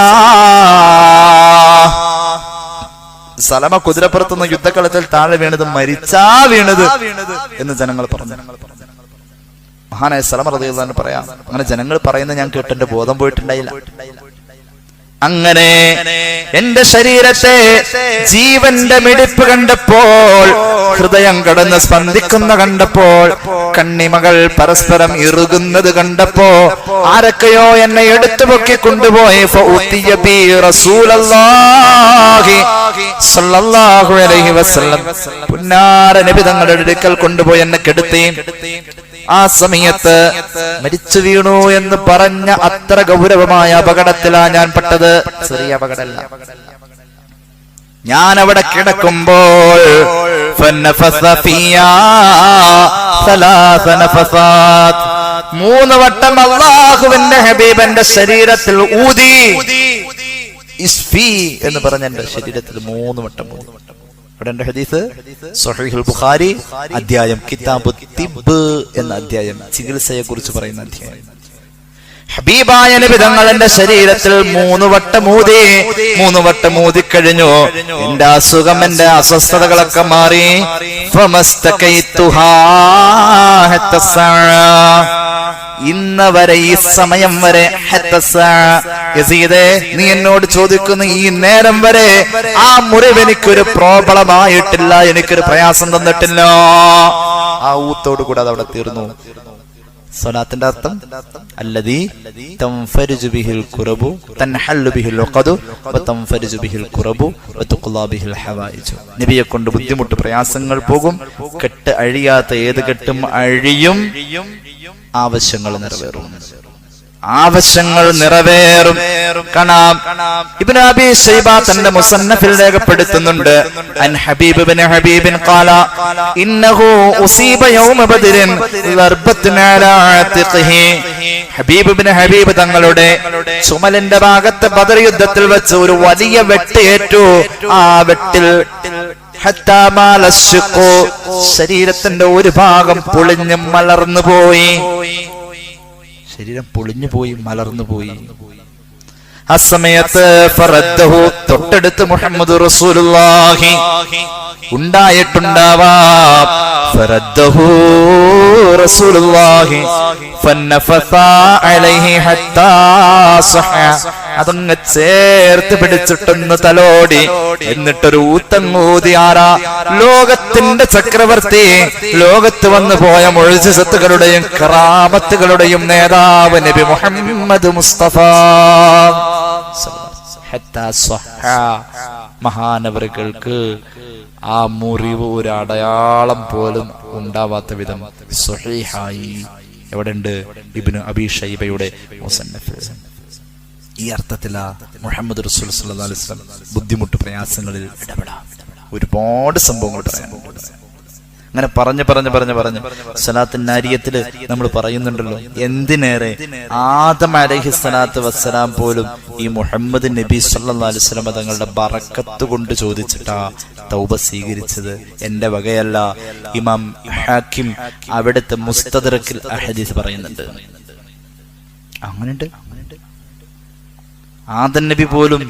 സലമ കുതിരപ്പുറത്തുനിന്ന് യുദ്ധക്കളത്തിൽ താഴെ വീണത് മരിച്ചാ വീണത് എന്ന് ജനങ്ങൾ പറഞ്ഞു. മഹാനായ സലമ റളിയല്ലാഹു അൻഹു പറയാം, അങ്ങനെ ജനങ്ങൾ പറയുന്നത് ഞാൻ കേട്ടെന്റെ ബോധം പോയിട്ടുണ്ടായില്ല. അങ്ങനെ എന്റെ ശരീരത്തെ ജീവന്റെ മിടിപ്പ് കണ്ടപ്പോൾ, ഹൃദയം കടന്ന് സ്പന്ദിക്കുന്ന കണ്ടപ്പോൾ, കണ്ണിമകൾ പരസ്പരം ഇറുകുന്നത് കണ്ടപ്പോ, ആരൊക്കെയോ എന്നെ എടുത്തു പൊക്കി കൊണ്ടുപോയി റസൂലുള്ളാഹി സ്വല്ലല്ലാഹു അലൈഹി വസല്ലം, പുന്നാര നബി തങ്ങളുടെ അടുക്കൽ കൊണ്ടുപോയി എന്നെ കെടുത്തി. ആ സമയത്ത് മരിച്ചു വീണു എന്ന് പറഞ്ഞ അത്ര ഗൗരവമായ അപകടത്തിലാണ് ഞാൻ പെട്ടത്. ചെറിയ അപകടമല്ല. ഞാൻ അവിടെ കിടക്കുമ്പോൾ മൂന്ന് വട്ടം അല്ലാഹുവിന്റെ ഹബീബന്റെ ശരീരത്തിൽ ഊതി. ഇസ്ഫി എന്ന് പറഞ്ഞ എന്റെ ശരീരത്തിൽ 3 വട്ടം. ഇവിടെ എന്റെ ഹദീസ് സ്വഹീഹുൽ ബുഖാരി അധ്യായം കിതാബു തിബ്ബ് എന്ന അധ്യായം, ചികിത്സയെ കുറിച്ച് പറയുന്ന അധ്യായം. ഹബീബായ നബി തങ്ങൾ എന്റെ ശരീരത്തിൽ 3 വട്ടം ഊതി. 3 വട്ടം ഊതിക്കഴിഞ്ഞു. എന്റെ അസുഖം, എന്റെ അസ്വസ്ഥതകളൊക്കെ മാറി. ഇന്ന് വരെ, ഈ സമയം വരെ, യസീദേ, നീ എന്നോട് ചോദിക്കുന്ന ഈ നേരം വരെ ആ മുറിവ് എനിക്കൊരു പ്രോബ്ലം ആയിട്ടില്ല, എനിക്കൊരു പ്രയാസം തന്നിട്ടില്ല. ആ ഊത്തോടു കൂടെ അത് അവിടെ തീർന്നു. സ്വലാത്തിന്റെ അർത്ഥം അല്ലദീ തൻഫരിജു ബിഹിൽ ഖുറബു തൻഹല്ലു ബിഹിൽ ഉഖദു വതൻഫരിജു ബിഹിൽ ഖുറബു വതുഖ്ലാ ബിഹിൽ ഹവായിജു. നബിയെ കൊണ്ട് ബുദ്ധിമുട്ട്, പ്രയാസങ്ങൾ പോകും. കെട്ട് അഴിയാത്ത ഏത് കെട്ടും അഴിയും, ആവശ്യങ്ങൾ നിറവേറും. ആവശ്യങ്ങൾ നിറവേറും. കാണാം, ഇബ്നു അബീ ശൈബ തന്റെ മുസന്നഫിൽ രേഖപ്പെടുത്തുന്നുണ്ട്, അൻ ഹബീബ് ഇബ്നു ഹബീബിൻ ഖാല ഇന്നഹു ഉസീബ യൗമ ബദ്രിൻ ലർബത്തുൻ അലാ ആതിഖിഹി. ഹബീബ് ഇബ്നു ഹബീബ് തങ്ങളുടെ ചുമലിന്റെ ഭാഗത്ത് ബദർ യുദ്ധത്തിൽ വെച്ച് ഒരു വലിയ വെട്ട് ഏറ്റു. ആ വെട്ടിൽ ശരീരത്തിന്റെ ഒരു ഭാഗം പൊളിഞ്ഞ് മലർന്നു പോയി. ശരീരം പൊളിഞ്ഞു പോയി, മലർന്നു പോയി. ആ സമയത്ത് ഫറദ്ദഹു, തൊട്ടടുത്ത് മുഹമ്മദ് റസൂലുള്ളാഹി ഉണ്ടായിട്ടുണ്ടാവാം. ഫറദ്ദഹു റസൂലുള്ളാഹി ഫന്നഫസ അലൈഹി ഹത്താ സഹ. അതങ്ങ് ചേർത്ത് പിടിച്ചിട്ടൊന്ന് തലോടി, എന്നിട്ടൊരു ഊത്തങ്ങൂതി. ആരാ? ലോകത്തിന്റെ ചക്രവർത്തി, ലോകത്ത് വന്നു പോയ മുഅ്ജിസത്തുകളുടെയും കറാമത്തുകളുടെയും നേതാവ് നബി മുഹമ്മദ് മുസ്തഫ. മഹാനവറുകൾക്ക് ആ മുറിവ് ഒരു അടയാളം പോലും ഉണ്ടാവാത്ത വിധം സ്വഹീഹായി എവിടെയുണ്ട്? ഇബ്നു അബീ ശൈബയുടെ മുസന്നഫിൽ. ഈ അർത്ഥത്തിലാ മുഹമ്മദ് റസൂൽ സല്ലല്ലാഹു അലൈഹി വസല്ലം ബുദ്ധിമുട്ട് പ്രയാസങ്ങളിൽ ഇടപെടാം. ഒരുപാട് സംഭവങ്ങൾ പറയാനുണ്ട്. അങ്ങനെ പറഞ്ഞ് സലാത്തുൻ നാരിയത്തില് നമ്മൾ പറയുന്നുണ്ടല്ലോ, എന്തിനേറെ ആദം അലൈഹിസ്സലാത്തു വസ്സലാം പോലും ഈ മുഹമ്മദ് നബി സല്ലല്ലാഹു അലൈഹി വസല്ലം തങ്ങളുടെ ബറക്കത്ത് കൊണ്ട് ചോദിച്ചിട്ടാ തൗബ സ്വീകരിച്ചത്, എന്റെ വകയല്ല. ഇമാം ഹാക്കിം അവിടുത്തെ മുസ്തദ്റക്കിൽ ഹദീസ് പറയുന്നുണ്ട്. അങ്ങനെയുണ്ട്. ആദം നബി പോലും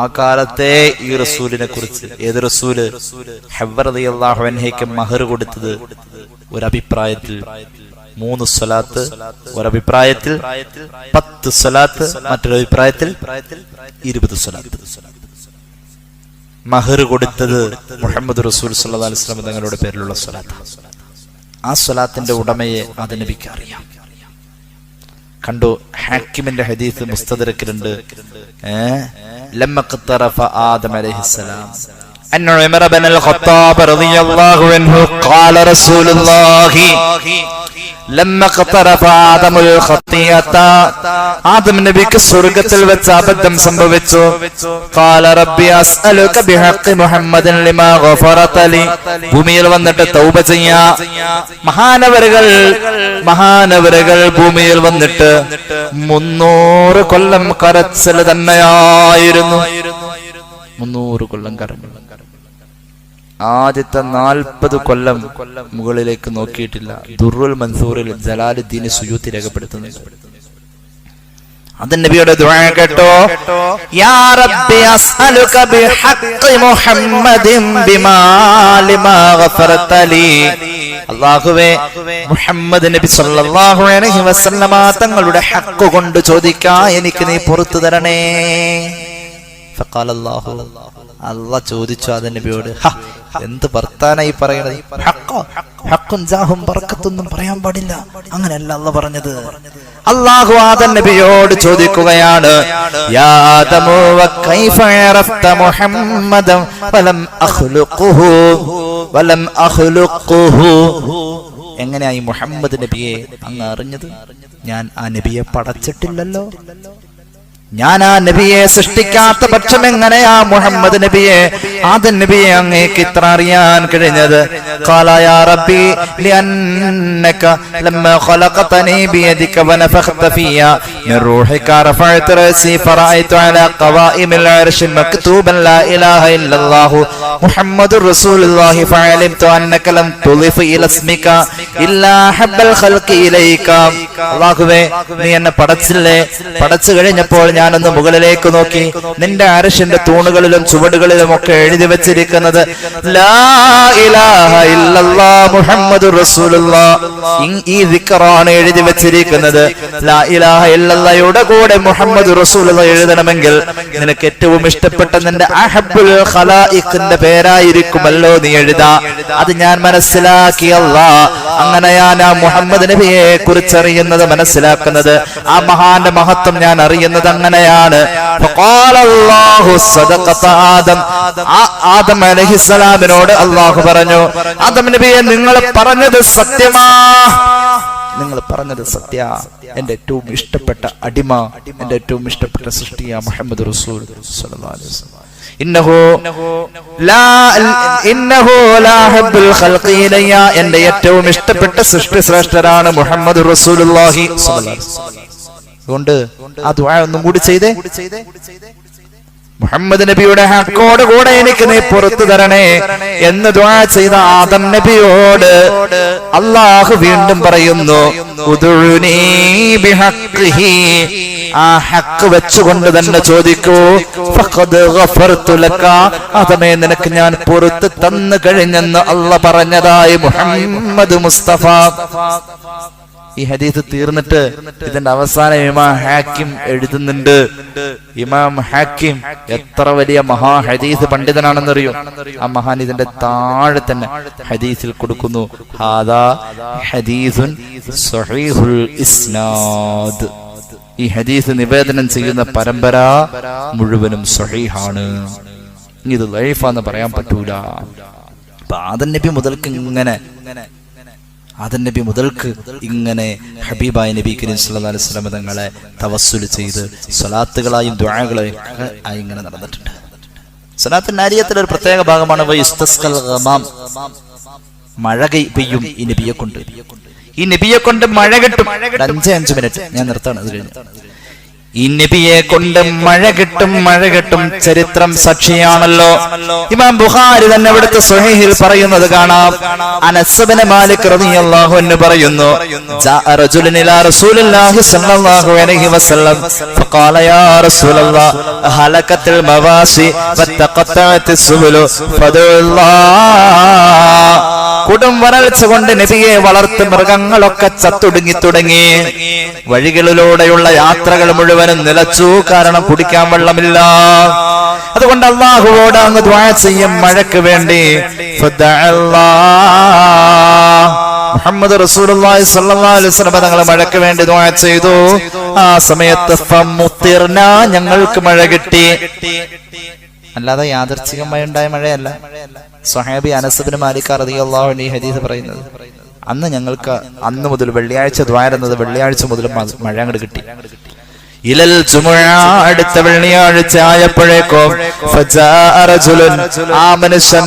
ആ കാലത്തെ ഈ റസൂലിനെ കുറിച്ച്, ഏത് റസൂല്? ഹവ്വ റളിയല്ലാഹു അൻഹയ്ക്ക് മഹർ കൊടുത്തത് ഒരഭിപ്രായത്തിൽ 3 സ്വലാത്ത്, ഒരഭിപ്രായത്തിൽ 10 സ്വലാത്ത്, മറ്റൊരു അഭിപ്രായത്തിൽ 20 സ്വലാത്ത്. മഹർ കൊടുത്തത് മുഹമ്മദ് റസൂൽ സല്ലല്ലാഹു അലൈഹി വസല്ലം തങ്ങളുടെ പേരിലുള്ള സ്വലാത്ത്. ആ സ്വലാത്തിന്റെ ഉടമയെ ആദം നബിക്ക് അറിയാം. കണ്ടു, ഹാക്കിമിന്റെ ഹദീസ് മുസ്തദറക്കിലുണ്ട്. ലമ്മഖ്തറഫ ആദം അലൈഹിസ്സലാം അൻ ഉമർ ഇബ്നു അൽ ഖത്താബ് റളിയല്ലാഹു അൻഹു ഖാല റസൂലുള്ളാഹി ലമ്മഖ്തറഫ ആദമുൽ ഖത്തിയത. ആദം നബിക്ക് സ്വർഗ്ഗത്തിൽ വെച്ച് അബദ്ധം സംഭവിച്ചു. ഖാല റബ്ബി അസ്അലുക ബിഹഖി മുഹമ്മദിൻ ലിമാ ഗഫറത ലി. ഭൂമിയിൽ വന്നിട്ട് തൗബ ചെയ്യാ. മഹാനവറുകൾ ഭൂമിയിൽ വന്നിട്ട് 300 കൊല്ലം കരച്ചിൽ തന്നെയായിരുന്നു. 300 കൊല്ലം കരഞ്ഞു. ആദ്യത്തെ 40 കൊല്ലം മുകളിലേക്ക് നോക്കിയിട്ടില്ല. ദുർറുൽ മൻസൂറിൽ ജലാലുദ്ദീൻ സുയൂത്തി രേഖപ്പെടുത്തുന്നത്. അത് നബിയുടെ ദുആ കേട്ടോ, യാ റബ്ബി അസ്അലുക ബിഹഖി മുഹമ്മദിൻ ബിമാ ലിമാ ഗഫറത ലി. അല്ലാഹുവേ, മുഹമ്മദ് നബി സല്ലല്ലാഹു അലൈഹി വസല്ലമ തങ്ങളുടെ ഹഖ് കൊണ്ട് ചോദിക്കാൻ എനിക്ക് നീ പുറത്തു തരണേ. ഫഖാല അല്ലാഹു, അല്ലാഹ് ചോദിച്ചു ആദം നബിയോട്, എന്ത് വർത്താനായി പറയണത്? ഹഖുൻ ജാഹും ബർക്കത്തൊന്നും പറയാൻ പാടില്ല, അങ്ങനെയല്ല അല്ലാഹ് പറഞ്ഞത്. അല്ലാഹു ആദം നബിയോട് ചോദിക്കുകയാണ്, യാ ആദമു വകൈഫ അറഫ്ത മുഹമ്മദൻ വലം അഖ്ലുഖുഹു. എങ്ങനെയായി മുഹമ്മദ് നബിയെ അങ്ങ് അറിഞ്ഞത്? ഞാൻ ആ നബിയെ പടച്ചിട്ടില്ലല്ലോ, ഞാൻ ആ നബിയെ സൃഷ്ടിക്കാത്ത പക്ഷം എങ്ങനെയാ മുഹമ്മദ് നബിയെ, ആദം നബിയെ അങ്ങേക്ക് ഇത്ര അറിയാൻ കഴിഞ്ഞത്? ഖാല യാ റബ്ബി ലിഅന്നക ലമ്മാ ഖലഖതനി ബിയദിക വനഫഖത ഫിയ മിൻ റൂഹിക റഫഅതു റഅസി ഫറഅയ്തു അലാ ഖവാഇമിൽ അർശി മക്തൂബൻ ലാ ഇലാഹ ഇല്ലല്ലാഹു മുഹമ്മദുർ റസൂലുള്ളാഹി ഫഅലിംതു അന്നക ലം തുളിഫ് ഇല ഇസ്മിക ഇല്ലാ ഹബ്ബൽ ഖൽഖി ഇലൈക. അല്ലാഹുവേ, നീ എന്നെ പടച്ചില്ലേ, പടച്ചു കഴിഞ്ഞപ്പോൾ ഞാനൊന്ന് മുകളിലേക്ക് നോക്കി, നിന്റെ അർശിന്റെ തൂണുകളിലും ചുവടുകളിലും ഒക്കെ എഴുതി വെച്ചിരിക്കുന്നത് ലാ ഇലാഹ ഇല്ലല്ലാഹ് മുഹമ്മദുർ റസൂലുള്ളാഹ്. ഈ ദിക്റാണ് എഴുതി വെച്ചിരിക്കുന്നത്. ലാ ഇലാഹ ഇല്ലല്ലാഹയുടെ കൂടെ മുഹമ്മദുർ റസൂലുള്ളാഹ് എഴുതണമെങ്കിൽ നിനക്ക് ഏറ്റവും ഇഷ്ടപ്പെട്ട നിന്റെ അഹബ്ബുൽ ഖലായിഖിന്റെ പേരായിരിക്കുമല്ലോ നീ എഴുതാ. അത് ഞാൻ മനസ്സിലാക്കി. അല്ലാഹ്, അങ്ങനെയാണ് മുഹമ്മദ് നബിയെ കുറിച്ച് അറിയുന്നത്, മനസ്സിലാക്കുന്നത്. ആ മഹാന്റെ മഹത്വം ഞാൻ അറിയുന്നത് അങ്ങനെയാണ്. ആദം അലൈഹിസ്സലാമിനോട് അല്ലാഹു പറഞ്ഞു, ആദം നബിയെ, നിങ്ങൾ പറഞ്ഞത് സത്യമാ, നിങ്ങൾ പറഞ്ഞത് സത്യ. എന്റെ ഏറ്റവും ഇഷ്ടപ്പെട്ട അടിമ, എന്റെ ഏറ്റവും ഇഷ്ടപ്പെട്ട സൃഷ്ടിയ മുഹമ്മദ് റസൂൽ സ്വല്ലല്ലാഹു അലൈഹി വസല്ലം. എന്റെ ഏറ്റവും ഇഷ്ടപ്പെട്ട സൃഷ്ടി ശ്രേഷ്ഠരാണ് മുഹമ്മദ് റസൂലുള്ളാഹി സ്വല്ലല്ലാഹു അലൈഹി വസല്ലം. അതുകൊണ്ട് ആ ദുആ ഒന്നും കൂടി ചെയ്തേ. മുഹമ്മദ് നബിയുടെ ഹക്കോട് കൂടെ എനിക്ക് നീ പുറത്തു തരണേ എന്ന് ദുആ ചെയ്ത ആദം നബിയോട് അല്ലാഹു വീണ്ടും പറയുന്നു, ഉദുഉനി ബിഹഖ്ഖിഹി, ആ ഹക്ക് വെച്ചുകൊണ്ട് തന്നെ ചോദിക്കൂ. ഫഖദ് ഗഫർതു ലക, ആദമേ നിനക്ക് ഞാൻ പുറത്തു തന്നു കഴിഞ്ഞെന്ന് അല്ലാഹ് പറഞ്ഞതായി മുഹമ്മദ് മുസ്തഫ. ഈ ഹദീസ് തീർന്നിട്ട് ഇതിന്റെ അവസാനം ഇമാം ഹാക്കിം എഴുതുന്നുണ്ട്. ഇമാം ഹാക്കിം എത്ര വലിയ മഹാ ഹദീസ് പണ്ഡിതനാണെന്നറിയോ? ആ മഹാൻ ഇതിന്റെ താഴെ തന്നെ ഹദീസിൽ കൊടുക്കുന്നു, ഹാദാ ഹദീസുൻ സ്വഹീഹുൽ ഇസ്നാദ്. ഈ ഹദീസ് നിവേദനം ചെയ്യുന്ന പരമ്പര മുഴുവനും സ്വഹീഹാണ്. ഇത് ലൈഫാന്ന് പറയാൻ പറ്റൂല. ആദം നബി മുതൽക്ക് ഇങ്ങനെ ഹബീബായ നബി കരീം സല്ലല്ലാഹു അലൈഹി വസല്ലം തങ്ങളെ തവസ്സുൽ ചെയ്ത് സ്വലാത്തുകളായും ദുആകളായും ഇങ്ങനെ നടന്നിട്ടുണ്ട്. സ്വലാത്തുൻ നാരിയത്തിലെ ഒരു പ്രത്യേക ഭാഗമാണ് വയുസ്തസ്ഖൽ ഗമാം, മഴ പെയ്യും ഈ നബിയെ കൊണ്ട് മഴ കിട്ടും. 5 മിനിറ്റ് ഞാൻ നിർത്താണ്. അത് കഴിഞ്ഞു ഈ നബിയെ കൊണ്ട് മഴ കിട്ടും. ചരിത്രം സാക്ഷിയാണല്ലോ. ഇമാം ബുഖാരി തന്നെ ഇവിടുത്തെ സ്വഹീഹിൽ പറയുന്നത് കാണാം. അനസ് ഇബ്നു മാലിക് റളിയല്ലാഹു അൻഹു പറയുന്നു, ജാഅ റജുലുൻ ഇലാ റസൂലില്ലാഹി സ്വല്ലല്ലാഹു അലൈഹി വസല്ലം ഫഖാല യാ റസൂലല്ലാഹ് ഹലകത്തുൽ മവാസി വതഖത്തഅത്തിസ് സുബുലു ഫദുല്ലാഹ്. കൊടും വരൾച്ച കൊണ്ട് നബിയെ വളർത്തു മൃഗങ്ങളൊക്കെ ചത്തൊടുങ്ങി തുടങ്ങി. വഴികളിലൂടെയുള്ള യാത്രകൾ മുഴുവനും നിലച്ചു, കാരണം കുടിക്കാൻ വെള്ളമില്ല. അതുകൊണ്ട് അല്ലാഹുവോട് അങ്ങ് ദുആ ചെയ്യും മഴയ്ക്ക് വേണ്ടി. മുഹമ്മദ് റസൂലുള്ളാഹി സ്വല്ലല്ലാഹു അലൈഹി വസല്ലം തങ്ങൾ മഴയ്ക്ക് വേണ്ടി ദുആ ചെയ്തു. ആ സമയത്ത് ഫമുത്തിർന, ഞങ്ങൾക്ക് മഴ കിട്ടി. അല്ലാതെ യാദർച്ഛികമായി ഉണ്ടായ മഴയല്ല. സ്വഹാബി അനസ് ഇബ്നു മാലിക് റളിയല്ലാഹു അൻഹു ഈ ഹദീസ് പറയുന്നത്, അന്ന് മുതൽ വെള്ളിയാഴ്ച ദ്വാരുന്നത് വെള്ളിയാഴ്ച മുതൽ മഴ അങ്ങോട്ട് കിട്ടി. ഇലൽ ജുമുഅ, അടുത്ത വെള്ളിയാഴ്ച ആയപ്പോഴേക്കും ആ മനുഷ്യൻ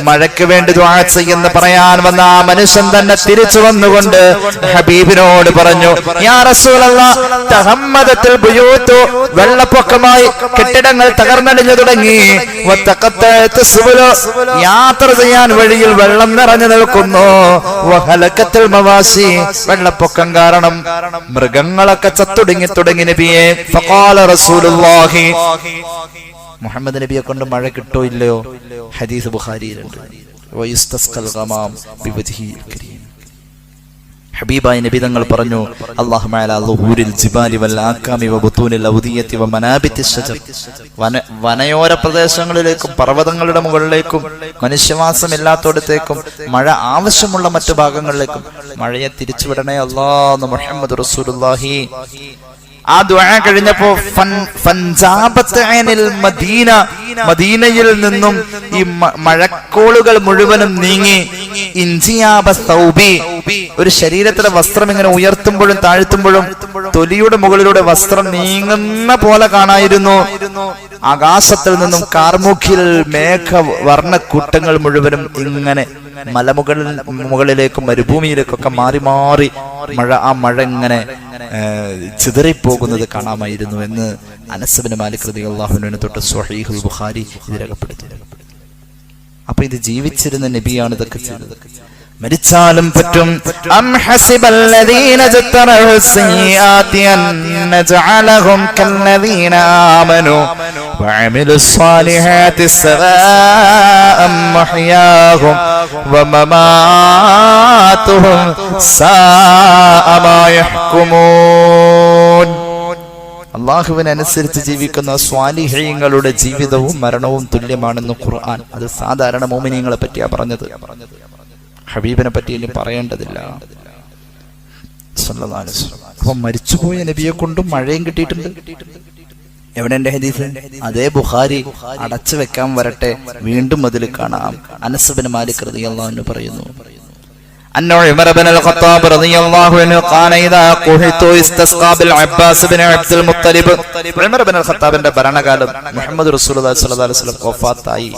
മഴയ്ക്ക് വേണ്ടി ദുആ ചെയ്യുന്ന പറയാൻ വന്ന ആ മനുഷ്യൻ തന്നെ തിരിച്ചു വന്നുകൊണ്ട് ഹബീബിനോട് പറഞ്ഞു, യാ റസൂലല്ലാഹ് തഹമ്മദത്തുൽ ബുയൂതു, വെള്ളപ്പൊക്കമായി കെട്ടിടങ്ങൾ തകർന്നടിഞ്ഞു തുടങ്ങി. വതഖത്തഅത്ത് സുബുലു, യാത്ര ചെയ്യാൻ വഴിയിൽ വെള്ളം നിറഞ്ഞു നിൽക്കുന്നു. വഹലകത്തുൽ മവാസി, വെള്ളപ്പൊക്കം കാരണം മൃഗങ്ങളൊക്കെ ചത്തു തുടങ്ങി നബിയെ. ഫഖാല റസൂലുള്ളാഹി, മുഹമ്മദ് നബിയെ കൊണ്ട് മഴ കിട്ടോ ഇല്ലയോ? ഹദീസ് ബുഖാരിയിലുണ്ട്. വയുസ്തസ്ഖൽ ഗമാം ബിവജ്ഹിൽ കരീം. ഹബീബായ നബി തങ്ങൾ പറഞ്ഞു, അല്ലാഹുമ്മ അലാ ളുഹൂരിൽ ജിബാലി വൽ ആകാമി വബുതൂനിൽ ഔദിയതി വമനാബിത്തിശ് ശജർ, വനയോര പ്രദേശങ്ങളിലേക്കും പർവ്വതങ്ങളുടെ മുകളിലേക്കും മനുഷ്യവാസമില്ലാത്തടത്തേക്കും മഴ ആവശ്യമുള്ള മറ്റു ഭാഗങ്ങളിലേക്കും മഴയെ തിരിച്ചുവിടണേ അല്ലാഹ്. മുഹമ്മദ് റസൂലുള്ളാഹി ആ ദുആ കഴിഞ്ഞപ്പോ മദീനയിൽ നിന്നും ഈ മഴക്കോളുകൾ മുഴുവനും നീങ്ങി. ഒരു ശരീരത്തിലെ വസ്ത്രം ഇങ്ങനെ ഉയർത്തുമ്പോഴും താഴ്ത്തുമ്പോഴും തൊലിയുടെ മുകളിലൂടെ വസ്ത്രം നീങ്ങുന്ന പോലെ കാണായിരുന്നു. ആകാശത്തിൽ നിന്നും കാർമുഖിൽ മേഘവർണ്ണക്കൂട്ടങ്ങൾ മുഴുവനും ഇങ്ങനെ മുകളിലേക്കും മരുഭൂമിയിലേക്കൊക്കെ മാറി മാറി ആ മഴ ഇങ്ങനെ ചിതറിപ്പോകുന്നത് കാണാമായിരുന്നു എന്ന് അനസ് ഇബ്നു മാലിക് റളിയല്ലാഹു അൻഹു തൊട്ട് സ്വഹീഹുൽ ബുഖാരി ഇത് രേഖപ്പെടുത്തി. അപ്പൊ ഇത് ജീവിച്ചിരുന്ന നബിയാണ് ഇതൊക്കെ ചെയ്തത്. മരിച്ചാലും പറ്റും. അം ഹസിബല്ലദീന ജതറഹു സയ്യാതി അൻ നജഅലഹും കല്ലദീന ആമനു വഅമിലുസ് സാലിഹാതി സവാഅം മഹ്യാഹും വമമാതുഹും സാഅ മാ യഹ്കുമൂൻ. അല്ലാഹുവിനനുസരിച്ച് ജീവിക്കുന്ന സ്വാലിഹീങ്ങളുടെ ജീവിതവും മരണവും തുല്യമാണെന്ന് ഖുർആൻ. അത് സാധാരണ മുഅ്മിനീങ്ങളെ പറ്റിയാ പറഞ്ഞത്, ഹബീബിനെ പറ്റി ഇനി പറയേണ്ടതില്ല. അപ്പൊ മരിച്ചുപോയ നബിയെ കൊണ്ടും മഴയും കിട്ടിയിട്ടുണ്ട്. എവിടെ എന്റെ ഹദീസ്? അതേ ബുഖാരി. അടച്ചു വെക്കാൻ വരട്ടെ, വീണ്ടും അതിൽ കാണാം. അനസ് ഇബ്നു മാലിക് റളിയല്ലാഹു അൻഹു പറയുന്നു, أن عمر بن الخطاب رضي الله عنه قال إذا قحط استسقى بالعباس بن عبد المطلب. ഉമർ ബിൻ ഖത്താബിന്റെ ഭരണകാലം മുഹമ്മദ് റസൂലുള്ളാഹി സ്വല്ലല്ലാഹു അലൈഹി വസല്ലം വഫാത്തായി.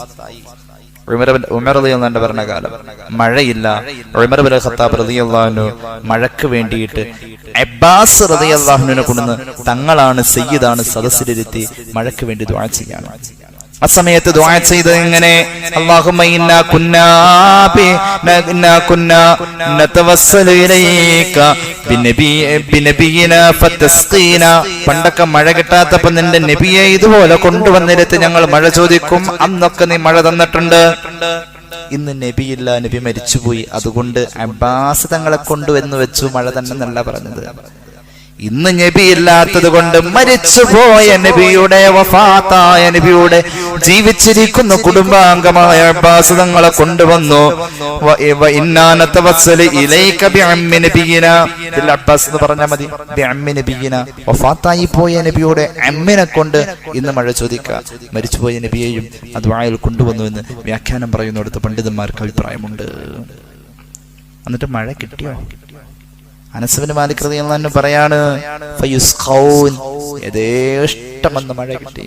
ഉമർ റളിയല്ലാഹു അൻഹുവിന്റെ ഭരണകാലം മഴയില്ല. ഉമർ ബിൻ ഖത്താബ് റളിയല്ലാഹു അൻഹു മഴയ്ക്ക് വേണ്ടിയിട്ട് അബ്ബാസ് റളിയല്ലാഹു അൻഹുവിനെ കൊണ്ടുവന്ന് തങ്ങളാണ് സയ്യിദാണ് സദസ്സിലിരുത്തി മഴയ്ക്ക് വേണ്ടി ദുആ ചെയ്യാണ്. ആ സമയത്ത് ദുആ ചെയ്തത് ഇങ്ങനെ: അല്ലാഹുമ്മ ഇന്നാ കുന്നാ നതവസ്സലു ഇലൈക ബിനബിയിനാ ഫതസ്ഖീനാ. പണ്ടൊക്കെ മഴ കിട്ടാത്തപ്പോൾ നിന്റെ നബിയെ ഇതുപോലെ കൊണ്ടുവന്നിരുത്തി ഞങ്ങൾ മഴ ചോദിക്കും. അന്നൊക്കെ നീ മഴ തന്നിട്ടുണ്ട്. ഇന്ന് നബിയില്ല, നബി മരിച്ചുപോയി. അതുകൊണ്ട് അബ്ബാസ് തങ്ങളെ കൊണ്ടുവന്ന് വെച്ചു. മഴ തന്നെ എന്നല്ല പറഞ്ഞത്. ഇന്ന് നബി ഇല്ലാത്തത് കൊണ്ട് മരിച്ചുപോയ നബിയുടെ വഫാത്തായ നബിയുടെ ജീവിച്ചിരിക്കുന്ന കുടുംബാംഗമായ അബ്ബാസ് തങ്ങളെ കൊണ്ടുവന്നു. അബ്ബാസ് എന്ന് പറഞ്ഞാൽ മതി. വഫാത്തായി പോയ നബിയുടെ അമ്മിനെ കൊണ്ട് ഇന്ന് മഴ ചോദിക്കുക. മരിച്ചുപോയ നബിയെയും അത് വായിൽ കൊണ്ടുവന്നു എന്ന് വ്യാഖ്യാനം പറയുന്നിടത്ത് പണ്ഡിതന്മാർക്ക് അഭിപ്രായമുണ്ട്. എന്നിട്ട് മഴ കിട്ടിയോ? അനസ് ബിൻ മാലിക് റളിയല്ലാഹു അൻഹു പറയാണ്, ഫയുസ്ഖൗൻ, യഥേഷ്ടമെന്ന് മഴ കിട്ടി.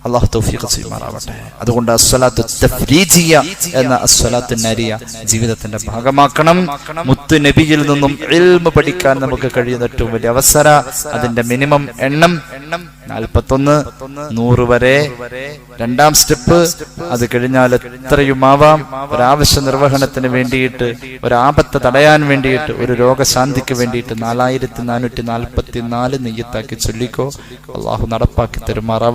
അല്ലാഹു തൗഫീഖ് ചെയ്യുമാറാവട്ടെ. അതുകൊണ്ട് അസ്സലാത്തു തഫ്രീജിയ എന്ന അസ്സലാത്തു നരിയ ജീവിതത്തിന്റെ ഭാഗമാക്കണം. മുത്തു നബിയിൽ നിന്നും ഇൽമു പഠിക്കാൻ നമുക്ക് കഴിയുന്ന ഏറ്റവും വലിയ അവസര. അതിന്റെ മിനിമം എണ്ണം 41, 100 വരെ. രണ്ടാം സ്റ്റെപ്പ് അത് കഴിഞ്ഞാൽ എത്രയുമാവാം. ഒരാവശ്യ നിർവഹണത്തിന് വേണ്ടിയിട്ട്, ഒരാപത്ത് തടയാൻ വേണ്ടിയിട്ട്, ഒരു രോഗശാന്തിക്ക് വേണ്ടിയിട്ട് 4444 നെയ്യത്താക്കി ചൊല്ലിക്കോ. അള്ളാഹു നടപ്പാക്കി തരുമാറാവട്ടെ.